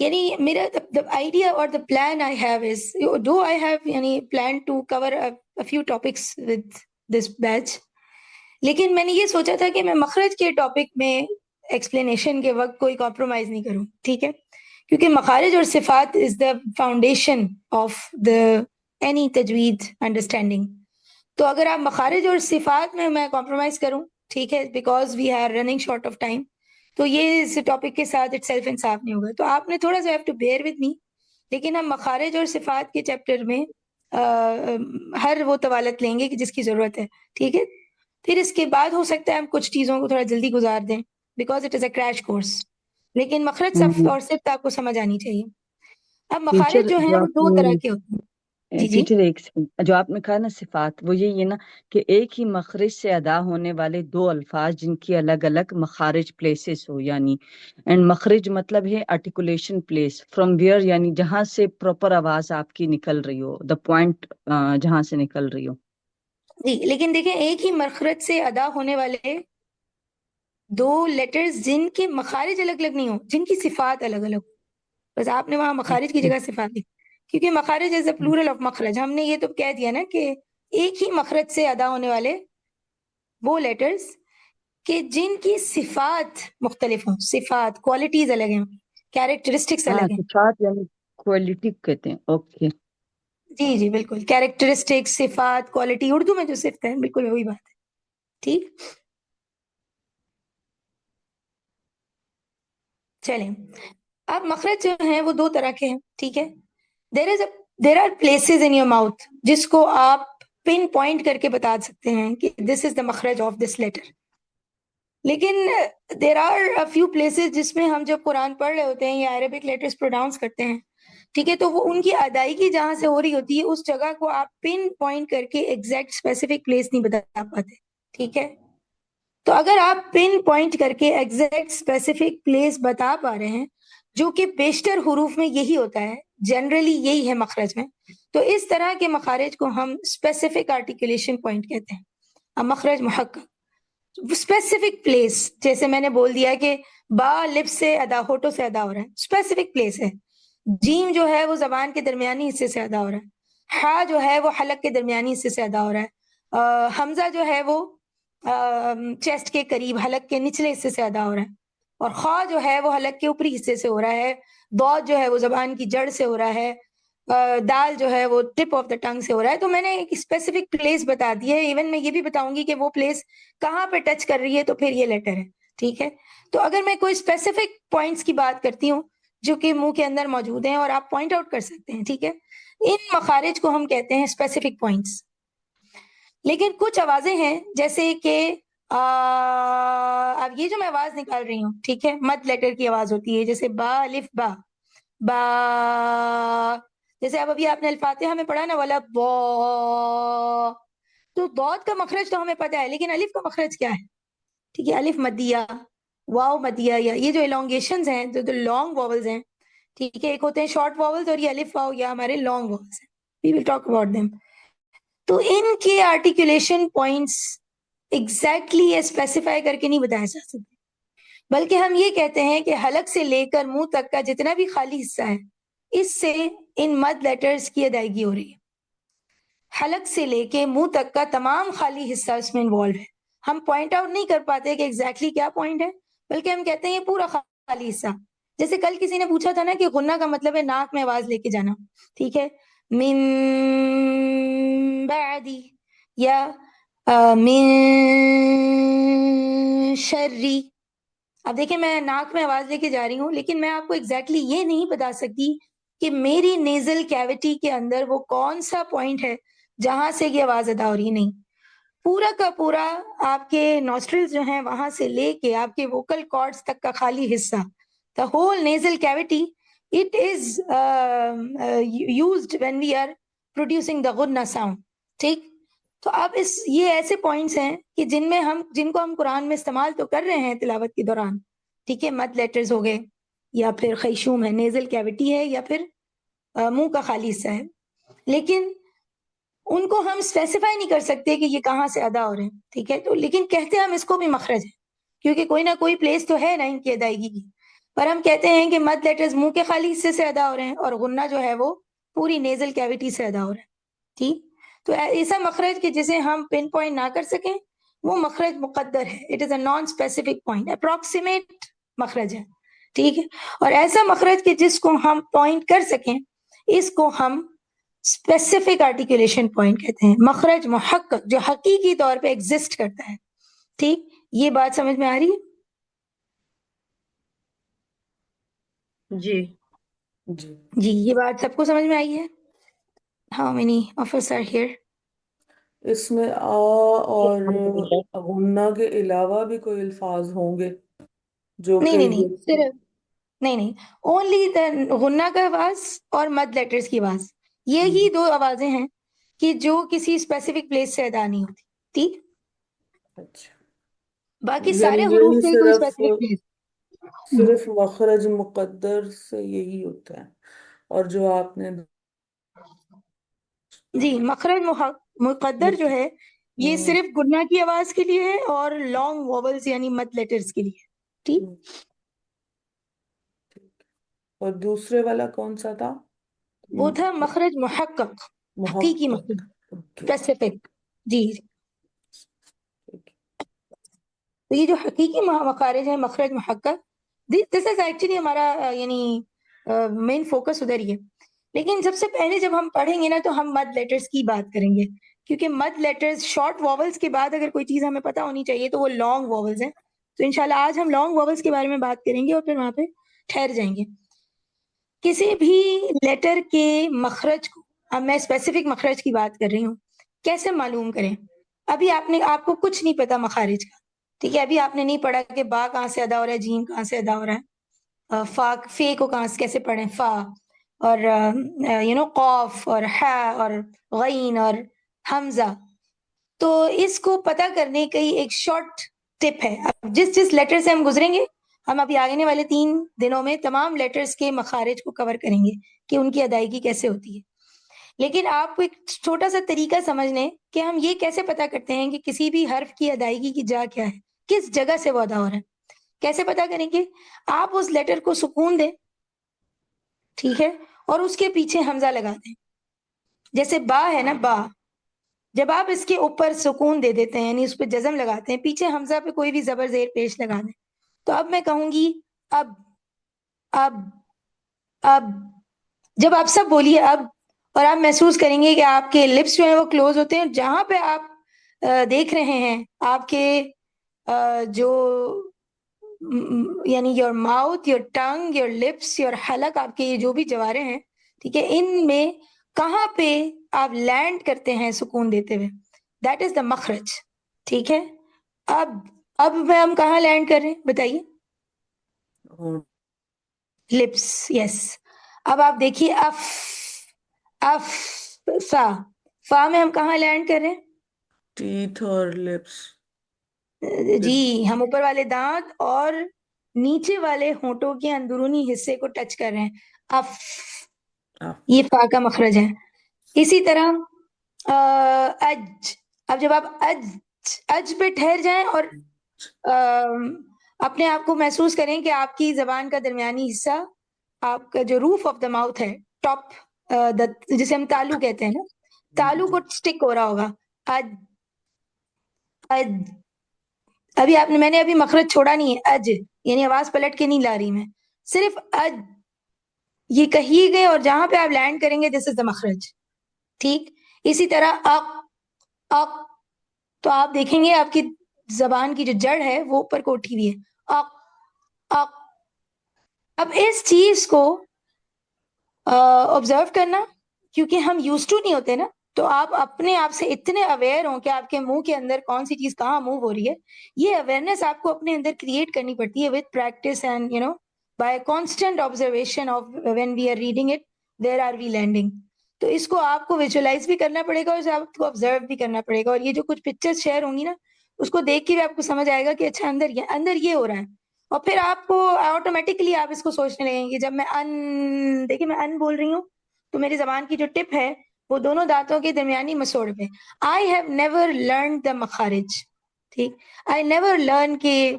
یعنی میرا the idea or the plan I have is, though I have یعنی plan to cover a few topics with this batch, لیکن میں نے یہ سوچا تھا کہ میں مخرج کے ٹاپک میں ایکسپلینیشن کے وقت کوئی کمپرومائز نہیں کروں، ٹھیک ہے، کیونکہ مخارج اور صفات is the foundation of the any تجوید انڈرسٹینڈنگ. تو اگر آپ مخارج اور صفات میں کمپرومائز کروں، ٹھیک ہے، because we are running short of time, تو یہ اس ٹاپک کے ساتھ اٹ سیلف انصاف نہیں ہوگا. تو آپ نے تھوڑا سا have to bear with me. لیکن ہم مخارج اور صفات کے چیپٹر میں ہر وہ طوالت لیں گے کہ جس کی ضرورت ہے، ٹھیک ہے. پھر اس کے بعد ہو سکتا ہے ہم کچھ چیزوں کو تھوڑا جلدی گزار دیں because it is a crash course. لیکن مخرج صف اور صفت آپ کو سمجھ آنی چاہیے. اب مخارج ٹیچر جو ہیں وہ دو طرح کے ہوتے ہیں. جی جی ٹیچر ایک سیکنڈ، جو آپ نے کہا نا صفات، وہ یہی ہے نا کہ ایک ہی مخرج سے ادا ہونے والے دو الفاظ جن کی الگ الگ مخارج پلیسز ہو، یعنی اینڈ مخرج مطلب ہے آرٹیکولیشن پلیس فرام ویئر، یعنی جہاں سے پراپر آواز آپ کی نکل رہی ہو، دا پوائنٹ جہاں سے نکل رہی ہو. جی. لیکن دیکھیں ایک ہی مخرج سے ادا ہونے والے دو لیٹرز جن کے مخارج الگ الگ نہیں ہوں، جن کی صفات الگ الگ ہو. بس آپ نے وہاں مخارج کی جگہ صفات دی، کیونکہ مخارج از اے پلورل آف مخرج. ہم نے یہ تو کہہ دیا نا کہ ایک ہی مخرج سے ادا ہونے والے وہ لیٹرز کہ جن کی صفات مختلف ہوں، صفات کوالٹیز الگ ہیں، کیریکٹرسٹکس ہاں، الگ ہیں. صفات یعنی کوالٹی کہتے ہیں. اوکے. جی جی بالکل، کیریکٹرسٹکس، صفات، کوالٹی، اردو میں جو صفت ہے بالکل وہی بات ہے. ٹھیک، چلیں. اب مخرج جو ہیں وہ دو طرح کے ہیں، ٹھیک ہے. There are places in your mouth جس کو آپ پن پوائنٹ کر کے بتا سکتے ہیں کہ دس از دا مخرج آف دس لیٹر. لیکن دیر آر فیو پلیسز جس میں ہم جب قرآن پڑھ رہے ہوتے ہیں یا عربک لیٹرز پروناؤنس کرتے ہیں، ٹھیک ہے، تو وہ ان کی ادائیگی جہاں سے ہو رہی ہوتی ہے اس جگہ کو آپ پن پوائنٹ کر کے ایگزیکٹ اسپیسیفک پلیس نہیں بتا پاتے، ٹھیک ہے. تو اگر آپ پن پوائنٹ کر کے ایگزیکٹ اسپیسیفک پلیس بتا پا رہے ہیں، جو کہ بیشتر حروف میں یہی ہوتا ہے، جنرلی یہی ہے مخرج میں، تو اس طرح کے مخارج کو ہم اسپیسیفک آرٹیکولیشن پوائنٹ کہتے ہیں. اب مخرج محقق اسپیسیفک پلیس، جیسے میں نے بول دیا کہ با لپ سے ادا، ہوٹوں سے ادا ہو رہا ہے، اسپیسیفک پلیس ہے. جیم جو ہے وہ زبان کے درمیانی حصے سے ادا ہو رہا ہے. ہا جو ہے وہ حلق کے درمیانی حصے سے ادا ہو رہا ہے. حمزہ جو ہے وہ چیسٹ کے قریب حلق کے نچلے حصے سے ادا ہو رہا ہے. اور خا جو ہے وہ حلق کے اوپری حصے سے ہو رہا ہے. ضاد جو ہے وہ زبان کی جڑ سے ہو رہا ہے. دال جو ہے وہ ٹپ آف دا ٹنگ سے ہو رہا ہے. تو میں نے ایک اسپیسیفک پلیس بتا دی ہے. ایون میں یہ بھی بتاؤں گی کہ وہ پلیس کہاں پہ ٹچ کر رہی ہے تو پھر یہ لیٹر ہے، ٹھیک ہے. تو اگر میں کوئی اسپیسیفک پوائنٹس کی بات کرتی ہوں جو کہ منہ کے اندر موجود ہیں اور آپ پوائنٹ آؤٹ کر سکتے ہیں، ٹھیک ہے، ان مخارج کو ہم کہتے ہیں اسپیسیفک پوائنٹس. لیکن کچھ آوازیں ہیں جیسے کہ اب یہ جو میں آواز نکال رہی ہوں، ٹھیک ہے، مد لیٹر کی آواز ہوتی ہے، جیسے با الف با، با، جیسے اب ابھی آپ نے الفاتحہ میں پڑھا نا والا با، تو ضاد کا مخرج تو ہمیں پتہ ہے، لیکن الف کا مخرج کیا ہے؟ ٹھیک ہے، الف مدیہ، واو مدیہ، یا یہ جو elongations ہیں، جو لانگ واولز ہیں، ٹھیک ہے، ایک ہوتے ہیں شارٹ واولز اور یہ الف واو یا ہمارے لانگ واولز ہیں. We will talk about them. تو ان کے آرٹیکولیشن پوائنٹس ایگزیکٹلی اسپیسیفائی کر کے نہیں بتایا جا سکتے، بلکہ ہم یہ کہتے ہیں کہ حلق سے لے کر منہ تک کا جتنا بھی خالی حصہ ہے، اس سے ان مد لیٹرز کی ادائیگی ہو رہی ہے. حلق سے لے کے منہ تک کا تمام خالی حصہ اس میں انوالو ہے. ہم پوائنٹ آؤٹ نہیں کر پاتے کہ ایگزیکٹلی کیا پوائنٹ ہے، بلکہ ہم کہتے ہیں یہ پورا خالی حصہ. جیسے کل کسی نے پوچھا تھا نا کہ غنہ کا مطلب ہے ناک میں آواز لے کے جانا، ٹھیک ہے، من بعدی یا من شری. اب دیکھیں میں ناک میں آواز لے کے جا رہی ہوں، لیکن میں آپ کو ایگزیکٹلی یہ نہیں بتا سکتی کہ میری نیزل کیوٹی کے اندر وہ کون سا پوائنٹ ہے جہاں سے یہ آواز ادا ہو رہی ہے. نہیں، پورا کا پورا آپ کے نوسٹرلز جو ہیں وہاں سے لے کے آپ کے ووکل کارڈز تک کا خالی حصہ، the whole nasal cavity, it is used when we are producing the غنہ sound. ٹھیک، تو اب یہ ایسے پوائنٹس ہیں کہ جن کو ہم قرآن میں استعمال تو کر رہے ہیں تلاوت کے دوران، ٹھیک ہے، مد لیٹرز ہو گئے یا پھر خیشوم ہے، نیزل کیوٹی ہے یا پھر منہ کا خالی حصہ ہے، لیکن ان کو ہم اسپیسیفائی نہیں کر سکتے کہ یہ کہاں سے ادا ہو رہے ہیں، ٹھیک ہے. تو لیکن کہتے ہم اس کو بھی مخرج ہے، کیونکہ کوئی نہ کوئی پلیس تو ہے نا ان کی ادائیگی کی. اور ہم کہتے ہیں کہ مد لیٹرز منہ کے خالی حصے سے ادا ہو رہے ہیں اور غنہ جو ہے وہ پوری نیزل کیویٹی سے ادا ہو رہا ہے. ٹھیک، تو ایسا مخرج کہ جسے ہم پن پوائنٹ نہ کر سکیں وہ مخرج مقدر ہے. It is a non specific point, approximate مخرج ہے. ٹھیک ہے، اور ایسا مخرج کہ جس کو ہم پوائنٹ کر سکیں اس کو ہم اسپیسیفک آرٹیکولیشن پوائنٹ کہتے ہیں. مخرج محقق جو حقیقی طور پہ ایگزسٹ کرتا ہے. ٹھیک، یہ بات سمجھ میں آ رہی ہے؟ جی جی جی، یہ بات سب کو سمجھ میں آئی ہے؟ How many of us are here؟ اس میں اور غنہ کے علاوہ بھی کوئی الفاظ ہوں گے جو کہ نہیں، صرف نہیں، اونلی غنہ کا آواز اور مد لیٹرز کی آواز، یہی دو آوازیں ہیں کہ جو کسی اسپیسیفک پلیس سے ادا نہیں ہوتی. ٹھیک، اچھا، باقی یعنی سارے حروف یہی کے کوئی اسپیسیفک پلیس. صرف مخرج مقدر سے یہی ہوتا ہے. اور جو آپ نے جی، مخرج مقدر جو ہے یہ صرف گنہ کی آواز کے لیے ہے اور لانگ ووبلز یعنی مد لیٹرز کے لیے. ٹھیک، اور دوسرے والا کون سا تھا؟ وہ تھا مخرج محقق، حقیقی مخرج، اسپیسیفک. جی، تو یہ جو حقیقی مخارج ہیں مخرج محقق، دس از ایکچولی ہمارا یعنی مین فوکس ادھر ہی ہے. لیکن سب سے پہلے جب ہم پڑھیں گے نا تو ہم مد لیٹرز کی بات کریں گے، کیونکہ مد لیٹرز شارٹ واولز کے بعد اگر کوئی چیز ہمیں پتہ ہونی چاہیے تو وہ لانگ واولز ہیں. تو انشاءاللہ آج ہم لانگ واولز کے بارے میں بات کریں گے اور پھر وہاں پہ ٹھہر جائیں گے. کسی بھی لیٹر کے مخرج کو، اب میں اسپیسیفک مخرج کی بات کر رہی ہوں، کیسے معلوم کریں؟ ابھی آپ کو کچھ نہیں پتا مخارج کا. ٹھیک ہے، ابھی آپ نے نہیں پڑھا کہ با کہاں سے ادا ہو رہا ہے، جیم کہاں سے ادا ہو رہا ہے، فا فے کو کیسے پڑھیں، فا اور قوف اور ہا اور غین اور حمزہ. تو اس کو پتہ کرنے کی ایک شارٹ ٹپ ہے. اب جس لیٹر سے ہم گزریں گے، ہم ابھی آگے والے 3 دنوں میں تمام لیٹرز کے مخارج کو کور کریں گے کہ ان کی ادائیگی کیسے ہوتی ہے. لیکن آپ کو ایک چھوٹا سا طریقہ سمجھ لیں کہ ہم یہ کیسے پتا کرتے ہیں کہ کسی بھی حرف کی ادائیگی کی جا کیا ہے، کس جگہ سے وہ ادا ہو رہا ہے. کیسے پتا کریں گے؟ آپ اس لیٹر کو سکون دیں، ٹھیک ہے، اور اس کے پیچھے حمزہ لگا دیں. جیسے با ہے نا، با، جب آپ اس کے اوپر سکون دے دیتے ہیں یعنی اس پہ جزم لگاتے ہیں، پیچھے حمزہ پہ کوئی بھی زبر زیر پیش لگا دیں، تو اب میں کہوں گی اب اب اب. جب آپ سب بولیے اب، اور آپ محسوس کریں گے کہ آپ کے لپس جو ہیں وہ کلوز ہوتے ہیں. جہاں پہ آپ دیکھ رہے ہیں آپ کے جو یعنی your mouth, your tongue, your lips, your حلق، آپ کے یہ جو بھی جوارے ہیں، ٹھیک ہے، ان میں کہاں پہ آپ لینڈ کرتے ہیں سکون دیتے ہوئے، دیٹ از دا مخرج. ٹھیک ہے، اب میں ہم کہاں لینڈ کر رہے ہیں بتائیے؟ لپس، یس. اب آپ دیکھیے اف فا میں ہم کہاں لینڈ کر رہے ہیں؟ ٹیتھ اور لپس. جی، ہم اوپر والے دانت اور نیچے والے ہونٹوں کے اندرونی حصے کو ٹچ کر رہے ہیں. اف، یہ فا کا مخرج ہے. اسی طرح اج، اب جب آپ اج پہ ٹھہر جائیں اور اپنے آپ کو محسوس کریں کہ آپ کی زبان کا درمیانی حصہ، آپ کا جو روف آف دا ماؤتھ ہے، ٹاپ، جسے ہم تالو کہتے ہیں نا، تالو کو سٹک ہو رہا ہوگا. اج اج. میں نے ابھی مخرج چھوڑا نہیں ہے، اج یعنی آواز پلٹ کے نہیں لا رہی میں، صرف اج یہ کہیے گئے اور جہاں پہ آپ لینڈ کریں گے دس از دا مخرج. ٹھیک، اسی طرح اق، تو آپ دیکھیں گے آپ کی زبان کی جو جڑ ہے وہ اوپر کو اٹھی ہوئی ہے، اق. اب اس چیز کو آبزرو کرنا، کیونکہ ہم یوز ٹو نہیں ہوتے نا، تو آپ اپنے آپ سے اتنے اویئر ہوں کہ آپ کے منہ کے اندر کون سی چیز کہاں موو ہو رہی ہے. یہ اویئرنیس آپ کو اپنے اندر کریٹ کرنی پڑتی ہے with practice and by constant observation of when we are reading it where are we landing. تو اس کو آپ کو ویژولائز بھی کرنا پڑے گا اور آپ کو آبزرو بھی کرنا پڑے گا. اور یہ جو کچھ پکچر شیئر ہوں گی نا، اس کو دیکھ کے بھی آپ کو سمجھ آئے گا کہ اچھا اندر یہ ہو رہا ہے. اور پھر آپ کو آٹومیٹکلی آپ اس کو سوچنے لگیں گے. جب میں دیکھیں میں بول رہی ہوں تو میری زبان کی جو ٹپ ہے وہ دونوں دانتوں کے درمیانی مسوڑ پہ. I have never learned the مخارج. ٹھیک، I never learn کہ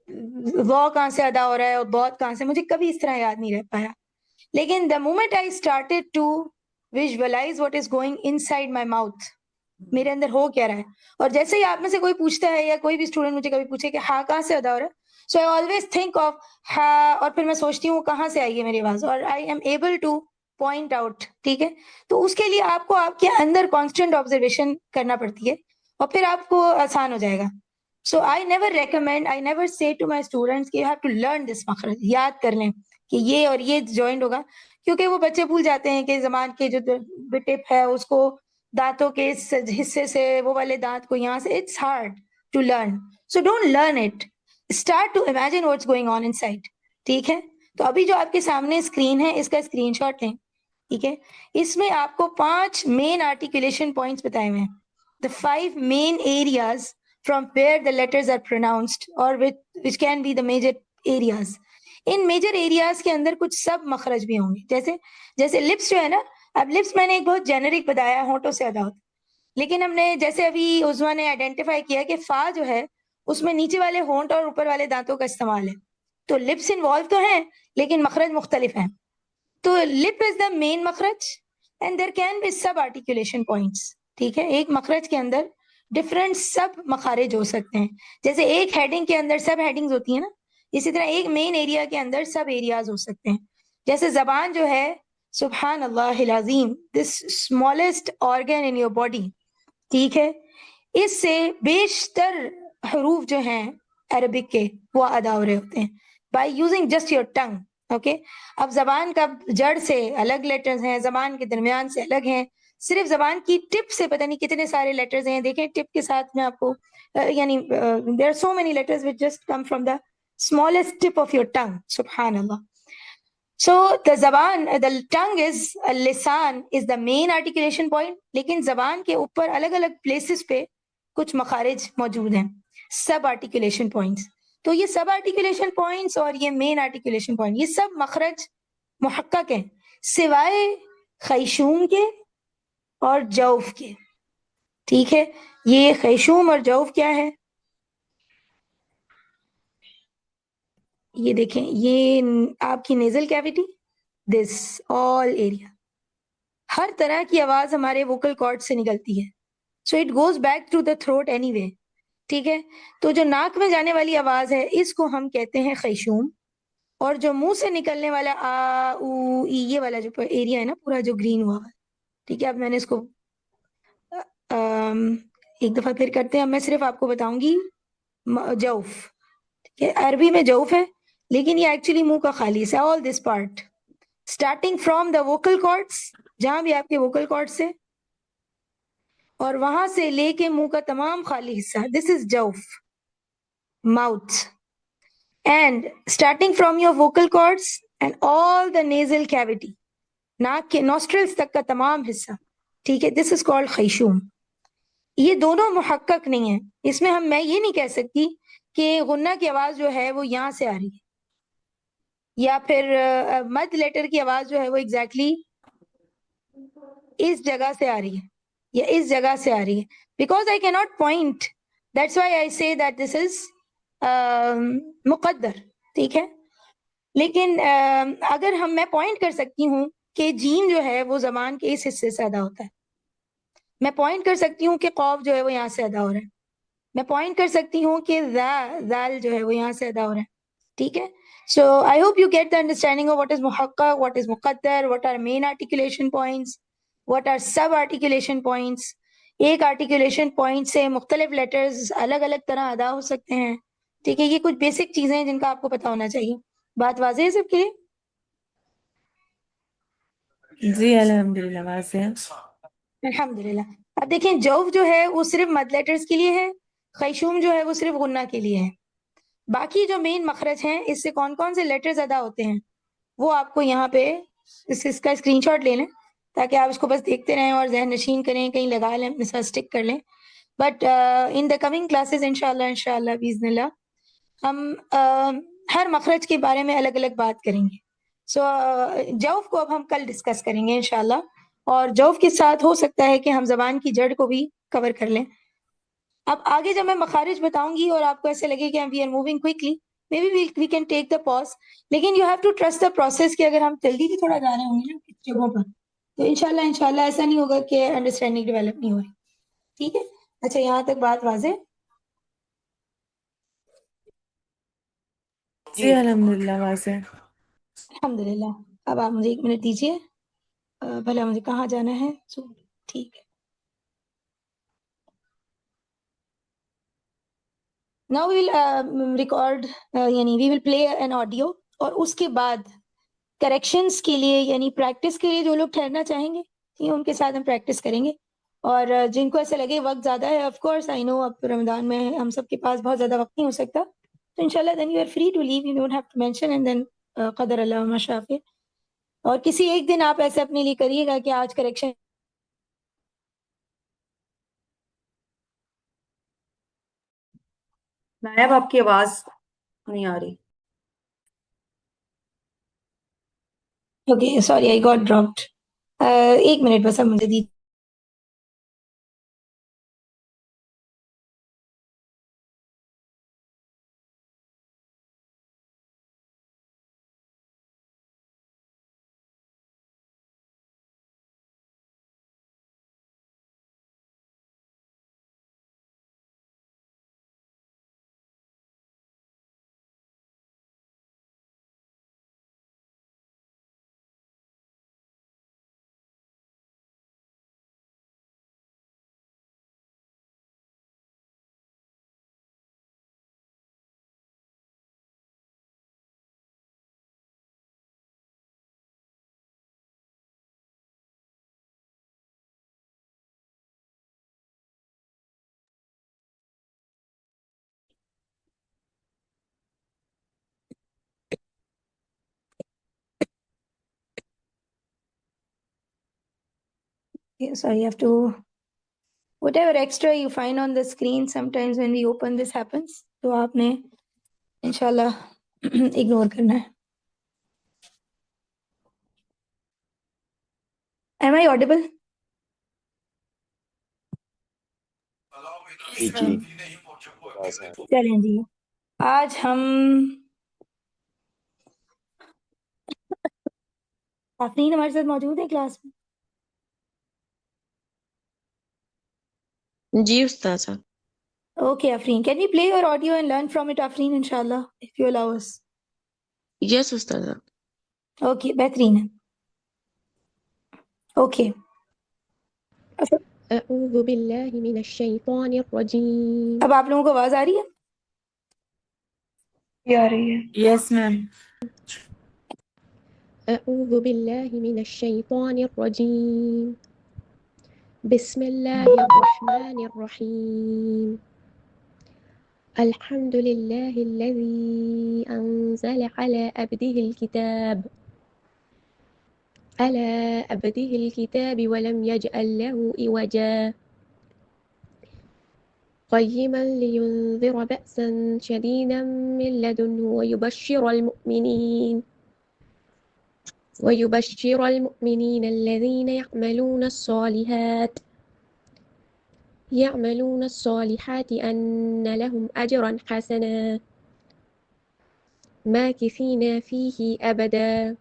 وہ کہاں سے ادا ہو رہا ہے اور بہت کہاں سے، مجھے کبھی اس طرح یاد نہیں رہ پایا. لیکن the moment I started to visualize what is going inside my mouth, میرے اندر ہو کیا رہا ہے، اور جیسے ہی آپ میں سے کوئی پوچھتا ہے یا کوئی بھی اسٹوڈنٹ مجھے کبھی پوچھے کہ ہاں کہاں سے ادا ہو رہا ہے، so I always think of ہاں، اور پھر میں سوچتی ہوں کہاں سے آئی ہے میری آواز، اور I am able to point out. ٹھیک ہے، تو اس کے لیے آپ کو آپ کے اندر کانسٹنٹ آبزرویشن کرنا پڑتی ہے اور پھر آپ کو آسان ہو جائے گا. So I never recommend, I never say to my students کہ you have to learn this مخرج، یاد کر لیں کہ یہ اور یہ جوائنٹ ہوگا، کیونکہ وہ بچے بھول جاتے ہیں کہ زبان کے جو ٹپ ہے اس کو دانتوں کے اس حصے سے وہ والے دانت کو یہاں سے، it's hard to learn. So don't learn it, start to imagine what's going on inside. ٹھیک ہے، تو ابھی جو آپ کے سامنے اسکرین ہے اس کا اسکرین شاٹ لیں. ٹھیک ہے، اس میں آپ کو 5 مین آرٹیکولیشن پوائنٹس بتائے ہوئے ہیں. The 5 main areas from where the letters are pronounced or which can be the major areas. ان میجر ایریاز کے اندر کچھ سب مخرج بھی ہوں گے، جیسے لپس جو ہے نا، اب لپس میں نے ایک بہت جینرک بتایا ہونٹوں سے ادا ہوتا، لیکن ہم نے جیسے ابھی عظما نے آئیڈینٹیفائی کیا کہ فا جو ہے اس میں نیچے والے ہونٹ اور اوپر والے دانتوں کا استعمال ہے، تو لپس انوالو تو ہیں لیکن مخرج مختلف ہیں. تو لپ از دا مین مخرج and there can be sub articulation points. ٹھیک ہے، ایک مخرج کے اندر ڈفرینٹ سب مخارج ہو سکتے ہیں، جیسے ایک ہیڈنگ کے اندر سب ہیڈنگز ہوتی ہیں نا، اسی طرح ایک مین ایریا کے اندر سب ایریاز ہو سکتے ہیں. جیسے زبان جو ہے، سبحان اللہ العظیم، this smallest organ in your body, ٹھیک ہے، اس سے بیشتر حروف جو ہیں عربک کے وہ ادا ہو رہے ہوتے ہیں by using just your tongue. Okay, اب زبان کا جڑ سے الگ لیٹرز ہیں، زبان کے درمیان سے الگ ہیں، صرف زبان کی ٹپ سے پتہ نہیں کتنے سارے لیٹرز ہیں. دیکھیں ٹپ کے ساتھ میں آپ کو یعنی there are so many letters which just come from the smallest tip of your tongue. سبحان اللہ. So the زبان the tongue is لسان is the main articulation point، لیکن زبان کے اوپر الگ الگ پلیسز پہ کچھ مخارج موجود ہیں، سب آرٹیکولیشن پوائنٹس. تو یہ سب آرٹیکولیشن پوائنٹس اور یہ مین آرٹیکولیشن پوائنٹ، یہ سب مخرج محقق ہیں سوائے خیشوم کے اور جوف کے. ٹھیک ہے، یہ خیشوم اور جوف کیا ہے، یہ دیکھیں، یہ آپ کی nasal cavity, this all area, ہر طرح کی آواز ہمارے ووکل کارڈ سے نکلتی ہے، so it goes back to the throat anyway. ٹھیک ہے، تو جو ناک میں جانے والی آواز ہے اس کو ہم کہتے ہیں خیشوم، اور جو منہ سے نکلنے والا آ او ای یہ والا جو ایریا ہے نا پورا جو گرین ہوا ہے، ٹھیک ہے، اب میں نے اس کو ایک دفعہ پھر کرتے ہیں. میں صرف آپ کو بتاؤں گی جوف، ٹھیک ہے، عربی میں جوف ہے لیکن یہ ایکچولی منہ کا خالی ہے. All this part starting from the vocal cords, جہاں بھی آپ کے ووکل کارڈ سے، اور وہاں سے لے کے منہ کا تمام خالی حصہ، دس از جوف mouth. And starting from your vocal cords and all the nasal cavity, ناک کے نوسٹرلز تک کا تمام حصہ، ٹھیک ہے، دس از کالڈ خیشوم. یہ دونوں محقق نہیں ہیں، اس میں میں یہ نہیں کہہ سکتی کہ غنہ کی آواز جو ہے وہ یہاں سے آ رہی ہے، یا پھر مد لیٹر کی آواز جو ہے وہ ایگزیکٹلی اس جگہ سے آ رہی ہے یا اس جگہ سے آ رہی ہے، بیکاز آئی کی ناٹ پوائنٹ، دیٹس وائی آئی سے دیٹ دس از مقدر. ٹھیک ہے، لیکن اگر میں پوائنٹ کر سکتی ہوں کہ جیم جو ہے وہ زبان کے اس حصے سے ادا ہوتا ہے، میں پوائنٹ کر سکتی ہوں کہ قوف جو ہے وہ یہاں سے ادا ہو رہا ہے، میں پوائنٹ کر سکتی ہوں کہ ذال جو ہے وہ یہاں سے ادا ہو رہا ہے. ٹھیک ہے، so I hope you get the understanding of what is محقق، واٹ از مقدر، what are main articulation points, what are sub articulation points. ایک آرٹیکولیشن پوائنٹ سے مختلف لیٹرز الگ الگ طرح ادا ہو سکتے ہیں. ٹھیک ہے، یہ کچھ بیسک چیزیں ہیں جن کا آپ کو پتہ ہونا چاہیے. بات واضح ہے سب کے لیے؟ جی الحمدللہ واضح ہے. الحمدللہ. اب دیکھیں جوف جو ہے وہ صرف مد لیٹرز کے لیے ہے، خیشوم جو ہے وہ صرف غنہ کے لیے ہے. باقی جو مین مخرج ہیں اس سے کون کون سے لیٹرز ادا ہوتے ہیں وہ آپ کو یہاں پہ اس کا اسکرین شاٹ لے لیں تاکہ آپ اس کو بس دیکھتے رہیں اور ذہن نشین کریں، کہیں لگا لیں، اپنے ساتھ اسٹک کر لیں. But in the coming classes انشاءاللہ باذن اللہ ہم ہر مخرج کے بارے میں الگ الگ بات کریں گے. سو جوف کو اب ہم کل ڈسکس کریں گے انشاءاللہ، اور جوف کے ساتھ ہو سکتا ہے کہ ہم زبان کی جڑ کو بھی کور کر لیں. اب آگے جب میں مخارج بتاؤں گی اور آپ کو ایسے لگے کہ we are moving quickly, maybe we can take the pause. لیکن you have to trust the process کہ اگر ہم جلدی بھی تھوڑا جا رہے ہوں گے نا کچھ جگہوں پر تو انشاءاللہ ایسا نہیں ہوگا کہ انڈرسٹینڈنگ ڈیولپ نہیں ہو رہی. ٹھیک ہے. اچھا یہاں تک بات واضح؟ جی الحمدللہ واضح. الحمدللہ. اب آپ مجھے 1 منٹ دیجیے. بھلا مجھے کہاں جانا ہے؟ ٹھیک ہے. Now we will record یعنی we will play an audio اور اس کے بعد کریکشنز کے لیے یعنی پریکٹس کے لیے جو لوگ ٹھہرنا چاہیں گے ان کے ساتھ ہم پریکٹس کریں گے. اور جن کو ایسا لگے وقت زیادہ ہے آف کورس آئی نو اب رمضان میں ہم سب کے پاس بہت زیادہ وقت نہیں ہو سکتا تو انشاءاللہ then you are free to leave, you don't have to mention and then قدر اللہ ما شاء فعل. اور کسی ایک دن آپ ایسے اپنے لیے کریے گا کہ آج کریکشن نائب آپ کی آواز نہیں آ رہی. Okay sorry I got dropped. 1 minute بس اب مجھے دی. So you have to whatever extra you find on the screen sometimes when we open this happens تو آپ نے انشاءاللہ اگنور کرنا ہے. Am I audible? جی جی چلیں جی آج ہم آفرین ہمارے ساتھ موجود ہیں کلاس میں. جی استاد صاحب. Okay Afreen, can we play your audio and learn from it Afreen inshallah if you allow us? یس استاد صاحب. Okay بہترین ہے. Okay. أعوذ بالله من الشيطان الرجيم. اب آپ لوگوں کو آواز آ رہی ہے؟ یہ آ رہی ہے. یس میم. أعوذ بالله من الشيطان الرجيم. بسم الله الرحمن الرحيم. الحمد لله الذي أنزل على عبده الكتاب ولم يجعل له عوجا قيما لينذر بأسا شديدا من لدنه ويبشر المؤمنين الذين يعملون الصالحات أن لهم أجرا حسنا ماكثين فيه أبدا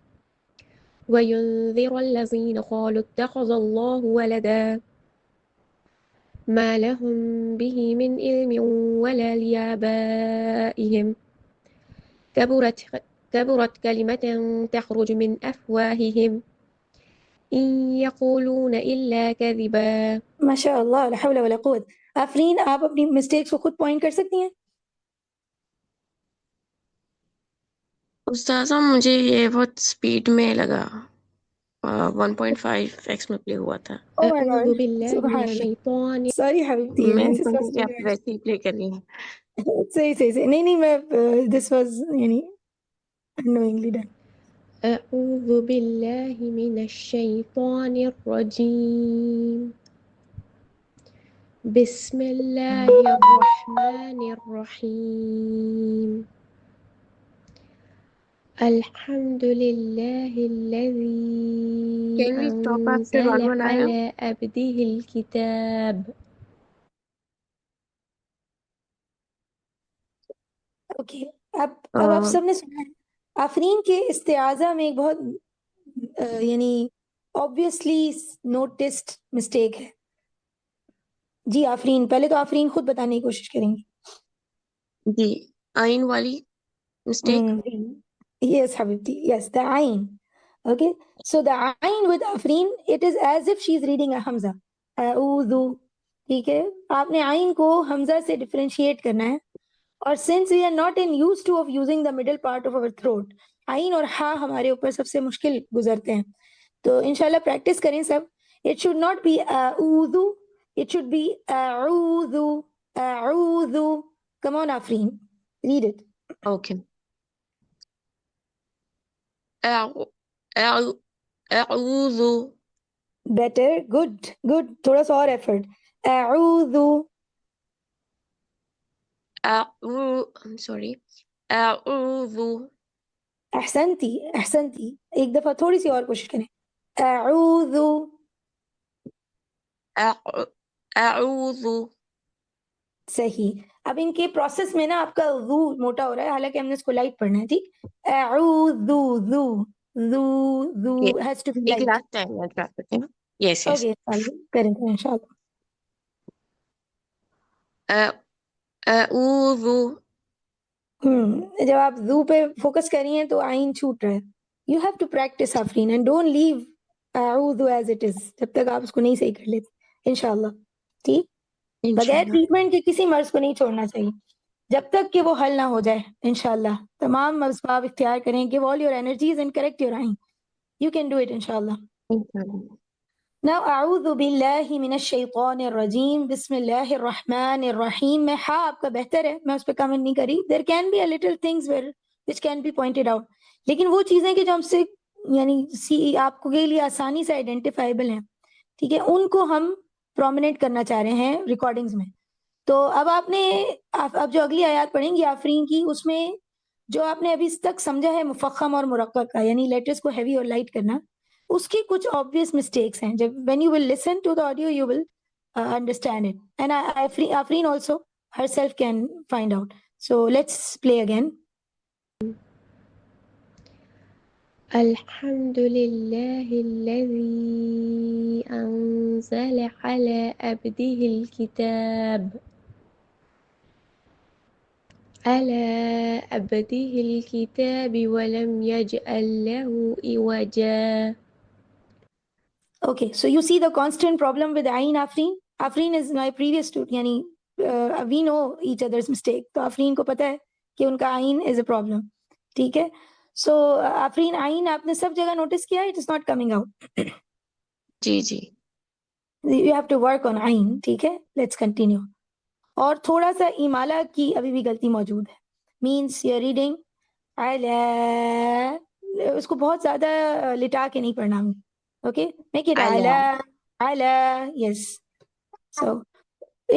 وينذر الذين قالوا اتخذ الله ولدا ما لهم به من علم ولا لآبائهم كبرت كلمة تخرج من أفواههم إن يقولون إلا كذبا. ماشاء اللہ لا حول ولا قوت. آفرین آپ اپنی مسٹیکس کو خود پوائنٹ کر سکتی ہیں؟ استاذہ مجھے یہ بہت سپیڈ میں لگا 1.5x میں پلے ہوا تھا. Oh my أعوذ God. بالله من سبحان اللہ. الشيطان. Sorry حبیبتی میں میں سمجھی کہ آپ ویسے ہی پلے کر رہی ہیں. صحیح نہیں میں this was یعنی unknowingly done. أعوذ بالله من الشيطان الرجيم. بسم الله الرحمن الرحيم. الحمد لله الذي Can we stop after أنزل 1 آیا؟ على عبده الكتاب. Okay. اب آپ سب نے سنا ہے آفرین کے استعاذہ میں ایک بہت یعنی obviously noticed mistake ہے. جی آفرین، پہلے تو آفرین خود بتانے کی کوشش کریں گی. جی آئین والی mistake. Yes حبیبتی، yes the ayn. Okay, so the ayn with Afreen it is as if she is reading a حمزہ. اعوذ. ٹھیک ہے، آپ نے آئین کو حمزہ سے ڈفرینشیٹ کرنا ہے، اور since we are not in used to of using the middle part of our throat، آئین اور ہا ہمارے اوپر سب سے مشکل گزرتے ہیں، تو انشاءاللہ پریکٹس کریں سب. It should not be اعوذ، it should be اعوذ. اعوذ. Come on Afreen, read it. Okay. اعوذ. Better, good, good. تھوڑا سا اور ایفرٹ. اعوذ. I'm sorry. اعوذ. احسنتی، احسنتی. ایک دفعہ تھوڑی سی اور کوشش کریں. اعوذ. اعوذ. صحیح. اب ان کے پروسیس میں نا آپ کا ذو موٹا ہو رہا ہے، حالانکہ ہم نے اس کو لائٹ پڑھنا ہے. ٹھیک. اعوذ. ذو ذو ذو has to be ایک light. لاسٹ ٹائم میں ٹرائی کرتے ہیں. یس یس. اوکے کریں گے انشاءاللہ. اعوذ. جب آپ ذو پہ فوکس کر رہی ہیں تو آئین چھوٹ رہا ہے. یو ہیو ٹو پریکٹس آفرین اینڈ ڈونٹ لیو اعوذ ایز اٹ از جب تک آپ اس کو نہیں صحیح کر لیتے انشاءاللہ. ٹھیک. بغیر ٹریٹمنٹ کے کسی مرض کو نہیں چھوڑنا چاہیے جب تک کہ وہ حل نہ ہو جائے. انشاءاللہ تمام اسباب اختیار کریں. give all your energies and correct your آئین. You can do it انشاءاللہ. Now اعوذ باللہ من الشیطان الرجیم بسم اللہ الرحمن الرحیم. میں ہاں آپ کا بہتر ہے، میں اس پہ کمنٹ نہیں کری. There can be a little things which can be pointed out، لیکن وہ چیزیں کہ جو ہم سے یعنی آپ کو کے لیے آسانی سے آئیڈینٹیفائبل ہیں، ٹھیک ہے، ان کو ہم پرومیننٹ کرنا چاہ رہے ہیں ریکارڈنگز میں. تو اب آپ نے اب جو اگلی آیات پڑھیں گی آفرین کی، اس میں جو آپ نے ابھی تک سمجھا ہے مفخم اور مرقق کا، یعنی لیٹرز کو ہیوی اور لائٹ کرنا، اس کی کچھ obvious mistakes ہیں. جب when you will listen to the audio you will understand it, and Afreen also herself can find out. So let's play again. الحمد لله الذي أنزل على عبده الكتاب ولم يجعل له عوجا. Okay, so you see the constant problem with Ain Afreen. Afreen is my previous student, yani we know each other's mistake. تو Afreen کو پتا ہے کہ ان کا Ain is a problem. ٹھیک ہے. So Afreen Ain آپ نے سب جگہ نوٹس کیا it is not coming out. G G. You have to work on Ain. ٹھیک ہے. Let's continue. اور تھوڑا سا امالہ کی ابھی بھی غلطی موجود ہے. Means you're reading علی، اس کو بہت زیادہ لٹا کے نہیں پڑھنا ہمیں. Okay, make it ala. Yes. So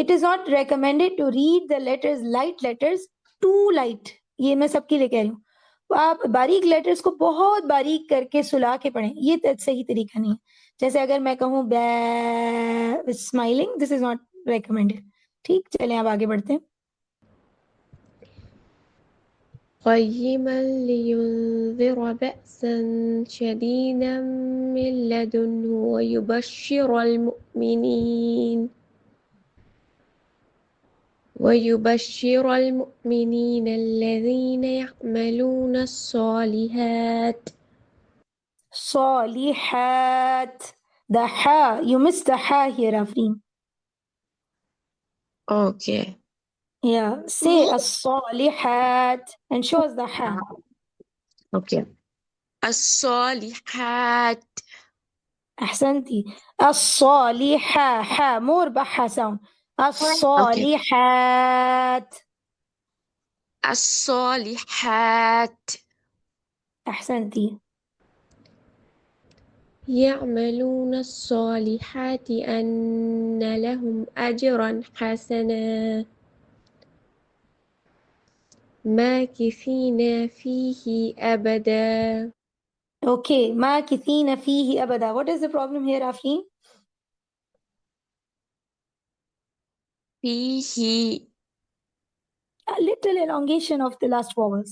it is not recommended to read the letters, light letters, too light. یہ میں سب کے لیے کہہ رہی ہوں. آپ باریک لیٹرز کو بہت باریک کر کے سلا کے پڑھیں، یہ صحیح طریقہ نہیں ہے. جیسے اگر میں کہوں smiling, this is not recommended. ٹھیک، چلیں اب آگے بڑھتے ہیں. قيما لينذر بأسا شديدا من لدنه ويبشر المؤمنين الذين يعملون الصالحات. صالحات. The ha, you missed the ha here, Afreen. Okay. Yeah, say الصالحات and show us the ha. Okay. الصالحات. أحسنتي. الصالحة، ha more baha sound. الصالحات. الصالحات. أحسنتي. يعملون الصالحات أن لهم أجرا حسنا ماكثين فيه أبدا. Okay, ماكثين فيه أبدا. What is the problem here, Afreen? فيه. a little elongation of the last vowels.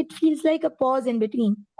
it feels like a pause in between.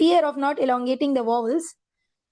fear of not elongating the vowels,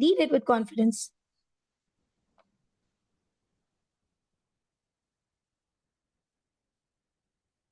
read it with confidence.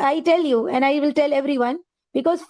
I tell you and I will tell everyone because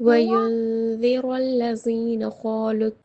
وينذر الذين قالوا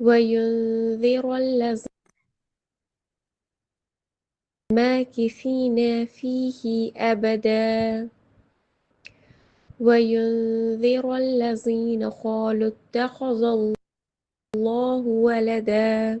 وينذر الذين ماكثين فيه أبدا وينذر الذين قالوا اتخذ الله ولدا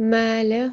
ما له.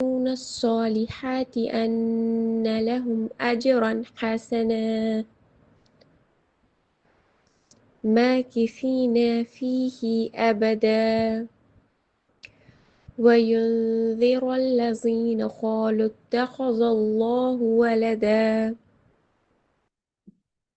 الصالحات أن لهم أجرا حسنا ماكثين فيه أبدا وينذر الذين قالوا اتخذ الله ولدا.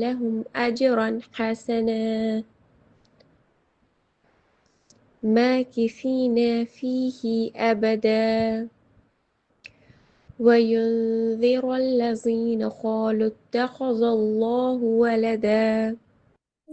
لهم أجرا حسنا ماكثين فيه أبدا وينذر الذين قالوا اتخذ الله ولدا.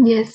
Yes.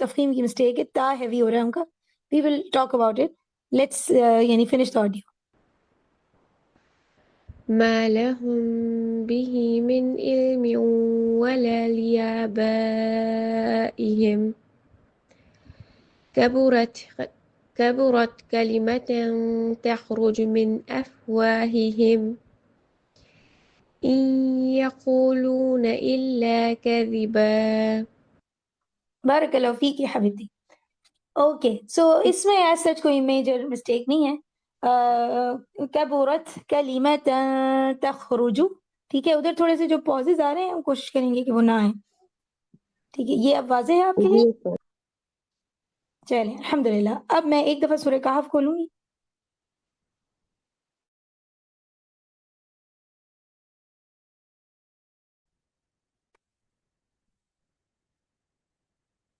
تفخیم کی مسٹیک ہے, تا ہیوی ہو رہا ہے ان کا. We will talk about it. Let's یعنی فنش دا آڈیو. ما لهم به من علم ولا لآبائهم كبرت كلمة تخرج من أفواههم إن يقولون إلا كذبا. بارک اللہ فیک یا حبیبتی. اوکے, سو اس میں ایز سچ کوئی میجر مسٹیک نہیں ہے. کبرت کلمۃ تخرج, ٹھیک ہے. ادھر تھوڑے سے جو پازز آ رہے ہیں ہم کوشش کریں گے کہ وہ نہ آئیں. ٹھیک ہے, یہ اب واضح ہے آپ کے لیے؟ چلیں الحمدللہ. اب میں ایک دفعہ سورہ کہف کھولوں گی.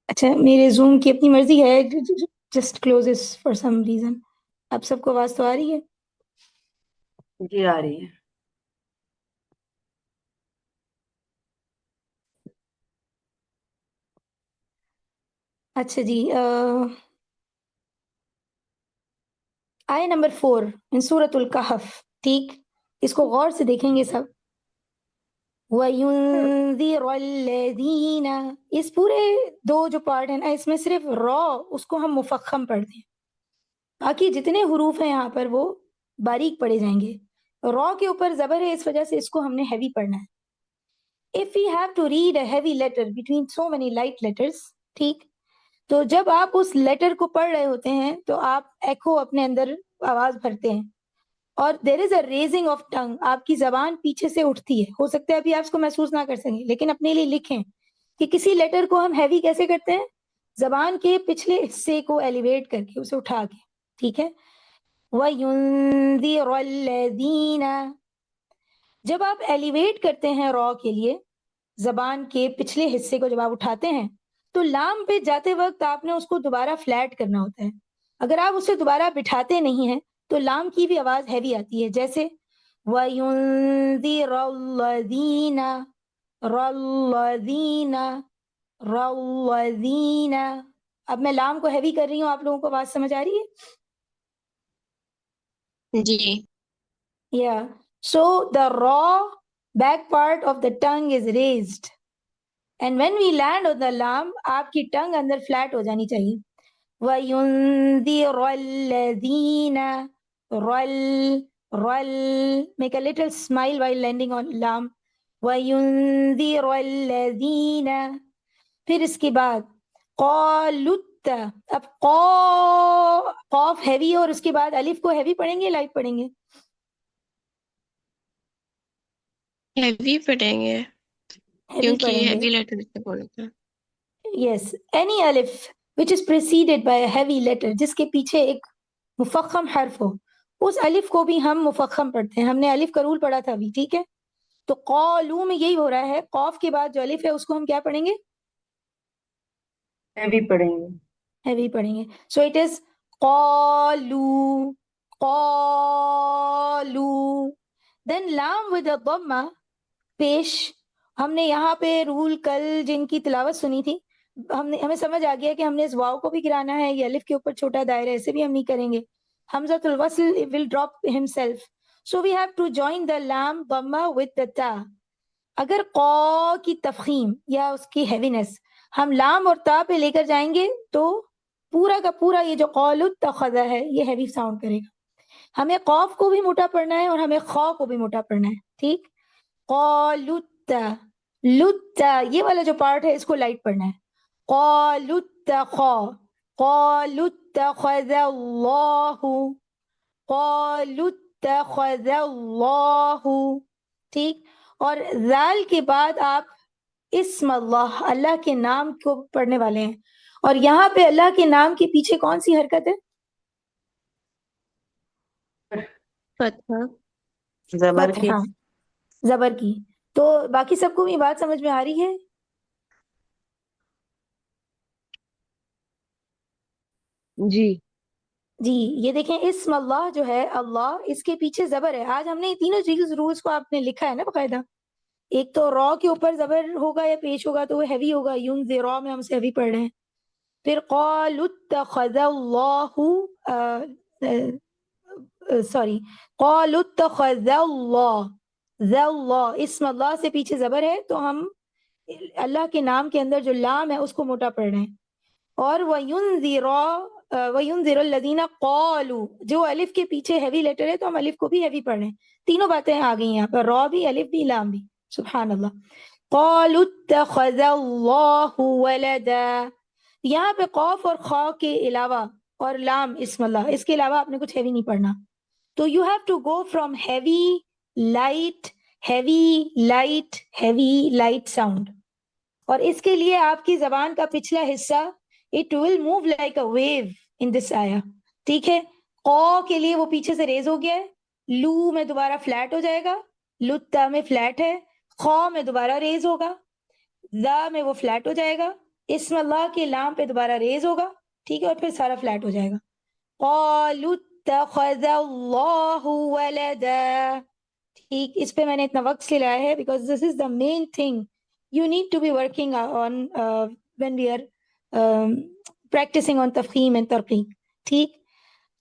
اچھا, میرے زوم کی اپنی مرضی ہے, just close for some reason. اب سب کو آواز تو آ رہی ہے؟ جی آ رہی ہے. اچھا جی, آیہ نمبر 4 ان سورۃ الکہف. ٹھیک, اس کو غور سے دیکھیں گے سب. وَيُنذِرَ الَّذِينَ, اس پورے دو جو پارٹ ہیں نا, اس میں صرف را اس کو ہم مفخم پڑھتے ہیں, باقی جتنے حروف ہیں یہاں پر وہ باریک پڑھے جائیں گے. را کے اوپر زبر ہے, اس وجہ سے اس کو ہم نے ہیوی پڑھنا ہے. If we have to read a heavy letter between so many light letters, ٹھیک, تو جب آپ اس لیٹر کو پڑھ رہے ہوتے ہیں تو آپ ایکو اپنے اندر آواز بھرتے ہیں, اور دیر از اے ریزنگ آف ٹنگ, آپ کی زبان پیچھے سے اٹھتی ہے. ہو سکتا ہے ابھی آپ اس کو محسوس نہ کر سکیں, لیکن اپنے لیے لکھیں کہ کسی لیٹر کو ہم ہیوی کیسے کرتے ہیں, زبان کے پچھلے حصے کو ایلیویٹ کر کے, اسے اٹھا کے. ٹھیک ہے, وَيُنذِرَ الَّذِينَ, جب آپ ایلیویٹ کرتے ہیں را کے لیے, زبان کے پچھلے حصے کو جب آپ اٹھاتے ہیں, تو لام پہ جاتے وقت آپ نے اس کو دوبارہ فلیٹ کرنا ہوتا ہے. اگر آپ اسے دوبارہ بٹھاتے نہیں ہیں تو لام کی بھی آواز ہیوی آتی ہے, جیسے وَيُنذِرَ الَّذِينَ, رَالَّذِينَ, رَالَّذِينَ. اب میں لام کو ہیوی کر رہی ہوں, آپ لوگوں کو آواز سمجھ آ رہی ہے؟ جی. Yeah. So the raw back part of the tongue is raised. And when we land on the lam, آپ کی tongue اندر flat ہو جانی چاہیے. وَيُنذِرَ الَّذِينَ, رَل, رَل. Make a little smile while landing on lam. وَيُنذِرَ الَّذِينَ. پھر اس کے بعد قَالُتَّ. اب قاف ہیوی اور اس کے بعد الف کو ہیوی پڑھیں گے, لائٹ پڑھیں گے؟ ہیوی پڑھیں گے ہیوی کیونکہ پڑھیں یہ گے. ہیوی لیٹر سے بولتے ہیں. Yes, any alif which is preceded by a heavy letter, جس کے پیچھے ایک مفخم حرف ہو, اس الف کو بھی ہم مفخم پڑھتے ہیں. ہم نے الف کا رول پڑھا تھا ابھی, ٹھیک ہے. تو قالو میں یہی ہو رہا ہے, قاف کے بعد جو الف ہے اس کو ہم کیا پڑھیں گے؟ ہیوی پڑھیں گے. ہیوی پڑھیں گے. سو اٹ از قالو, قالو. دین لام ود الضمہ پیش. ہم نے یہاں پہ رول کل جن کی تلاوت سنی تھی, ہمیں سمجھ آ گیا کہ ہم نے اس واو کو بھی گرانا ہے, یہ الف کے اوپر چھوٹا دائرہ, ایسے بھی ہم نہیں کریں گے. حمزۃ الوصل will drop himself, so we have to join the lam dhamma with the ta. اگر قا کی تفخیم یا اس کی ہیوینس ہم لام اور تا پہ لے کر جائیں گے تو پورا کا پورا یہ جو قول اتخذ ہے یہ ہیوی ساؤنڈ کرے گا. ہمیں قاف کو بھی موٹا پڑھنا ہے اور ہمیں خا کو بھی موٹا پڑھنا ہے, ٹھیک. قالت, لتا, یہ والا جو پارٹ ہے اس کو لائٹ پڑھنا ہے. قالت خا, قالت اتخذ اللہ, قالت اتخذ اللہ, ٹھیک. اور ذال کے بعد آپ اسم اللہ, اللہ کے نام کو پڑھنے والے ہیں, اور یہاں پہ اللہ کے نام کے پیچھے کون سی حرکت ہے؟ فتح. زبر کی. ہاں, زبر کی. تو باقی سب کو یہ بات سمجھ میں آ رہی ہے؟ جی جی, یہ دیکھیں اسم اللہ جو ہے, اللہ, اس کے پیچھے زبر ہے. آج ہم نے تینوں چیز رولز کو آپ نے لکھا ہے نا باقاعدہ. ایک تو را کے اوپر زبر ہوگا یا پیش ہوگا تو وہ ہیوی ہوگا, یون زیرا میں ہم سے ہیوی پڑھ رہے ہیں. پھر قالوا اتخذ اللہ سوری قالوا اتخذ اللہ اسم اللہ سے پیچھے زبر ہے تو ہم اللہ کے نام کے اندر جو لام ہے اس کو موٹا پڑھ رہے ہیں. اور وَيُنذِرَ الَّذِينَ قَالُوا جو الف کے پیچھے ہیوی لیٹر ہے تو ہم الف کو بھی ہیوی پڑھ رہے ہیں. تینوں باتیں آ گئی یہاں پر، را بھی، الف بھی، لام بھی. سبحان اللہ. قَالُوا اتَّخَذَ اللَّهُ وَلَدًا. یہاں پہ قوف اور خا کے علاوہ اور لام اسم اللہ، اس کے علاوہ آپ نے کچھ ہیوی نہیں پڑھنا. تو you have to go from heavy light sound. اور اس کے لیے آپ کی زبان کا پچھلا حصہ it will move like a wave in this آیا. ٹھیک ہے. قو کے لیے وہ پیچھے سے ریز ہو گیا ہے، لو میں دوبارہ فلیٹ ہو جائے گا، لتا میں فلیٹ ہے، خو میں دوبارہ ریز ہوگا، ذا میں وہ فلیٹ ہو جائے گا، اسم اللہ کے لام پہ دوبارہ ریز ہوگا. ٹھیک ہے. اور پھر سارا فلیٹ ہو جائے گا. قالوا اتخذ اللہ ولدا. ٹھیک. اس پہ میں نے اتنا وقت سے لایا ہے because this is the main thing you need to be working on when we are practicing on تفخیم and ترقیق. ٹھیک.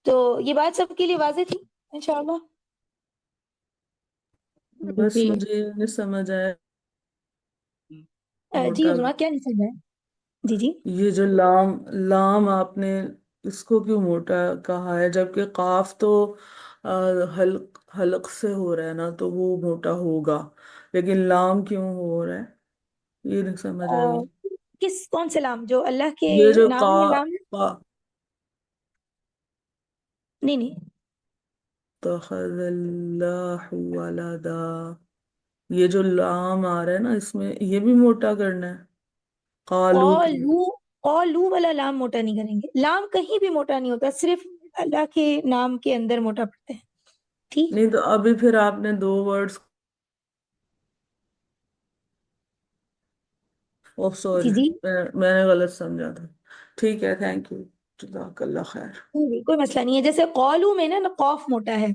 تو یہ بات سب کے لیے واضح تھی انشاءاللہ. بس جی مجھے یہ نہیں سمجھ آیا جی موٹا، عظما کیا نہیں سمجھا ہے؟ جی جی یہ جو لام آپ نے اس کو کیوں موٹا کہا ہے، جبکہ قاف تو حلق سے ہو رہا ہے نا تو وہ موٹا ہوگا، لیکن لام کیوں ہو رہا ہے یہ نہیں سمجھ آئی. کون سے لام؟ جو اللہ کے یہ جو نام میں لام ہے؟ نہیں اتخذ اللہ ولدا، یہ جو لام آ رہا ہے نا اس میں یہ بھی موٹا کرنا ہے. قالو قالو والا لام موٹا نہیں کریں گے. لام کہیں بھی موٹا نہیں ہوتا، صرف اللہ کے نام کے اندر موٹا پڑتے ہیں. ٹھیک. نہیں تو ابھی پھر آپ نے دو ورڈز سوری جی جی میں نے غلط سمجھا تھا. ٹھیک ہے، تھینک یو، جزاک اللہ خیر. کوئی مسئلہ نہیں ہے. جیسے قالو میں نا قاف موٹا ہے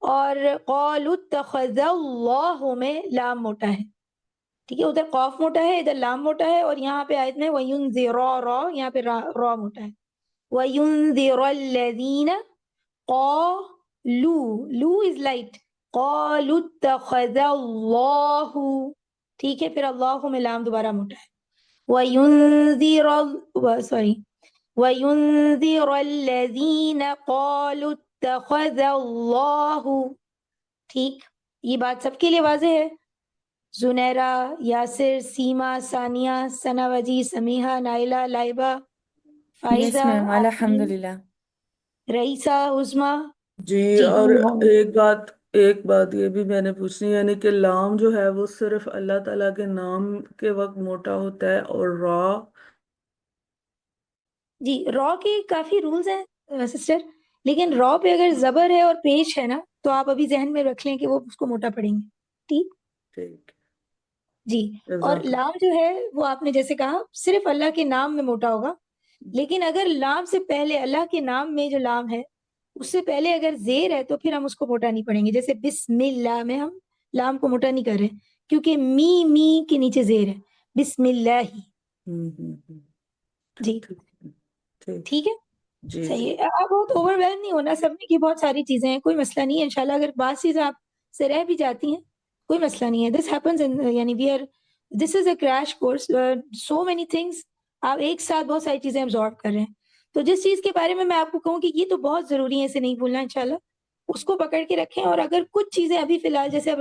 اور قالوا اتخذ اللہ میں لام موٹا ہے. ٹھیک ہے. ادھر قاف موٹا ہے، ادھر لام موٹا ہے، اور یہاں پہ آیت میں وَيُنذِرَ را، یہاں پہ را موٹا ہے. وَيُنذِرَ الَّذِينَ قَالُوا، لو از لائٹ، قَالُوا اتَّخَذَ اللَّهُ. ٹھیک ہے. پھر اللہ میں لام دوبارہ موٹا ہے. وَيُنذِرَ الَّذِينَ قَالُوا اتَّخَذَ اللَّهُ. ٹھیک. یہ بات سب کے لیے واضح ہے. زنیرہ، یاسر، سیما، ثانیہ، ثنا وجی، سمیحہ، نائلہ، لائبہ، یس فائزہ، میم آفرین، الحمدللہ. رئیسہ، عظما. جی جی اور ایک بات یہ بھی میں نے پوچھنی، یعنی کہ لام جو ہے وہ صرف اللہ تعالیٰ کے نام کے وقت موٹا ہوتا ہے، اور را جی را کے کافی رولز ہیں سسٹر، لیکن را پہ اگر زبر ہے اور پیش ہے نا تو آپ ابھی ذہن میں رکھ لیں کہ وہ اس کو موٹا پڑیں گے. ٹھیک. ٹھیک. جی. اور جزاک لام جو ہے وہ آپ نے جیسے کہا صرف اللہ کے نام میں موٹا ہوگا، لیکن اگر لام سے پہلے اللہ کے نام میں جو لام ہے اس سے پہلے اگر زیر ہے تو پھر ہم اس کو موٹا نہیں پڑھیں گے. جیسے بسم اللہ میں ہم لام کو موٹا نہیں کر رہے کیونکہ می کے نیچے زیر ہے. بسم اللہ. جی ٹھیک ہے. جی صحیح ہے. آپ بہت اوور ویلم نہیں ہونا، سمجھنے کی بہت ساری چیزیں ہیں، کوئی مسئلہ نہیں ہے. انشاءاللہ اگر بعض چیزیں آپ سے رہ بھی جاتی ہیں کوئی مسئلہ نہیں ہے. دس ہیپنز، یعنی we are, this is a crash course, so many things. آپ ایک ساتھ بہت ساری چیزیں ابزارب کر رہے ہیں. تو جس چیز کے بارے میں آپ کو کہوں کہ یہ تو بہت ضروری ہے، اسے نہیں بھولنا انشاءاللہ، اس کو پکڑ کے رکھیں. اور اگر کچھ چیزیں ابھی فی الحال جیسے اب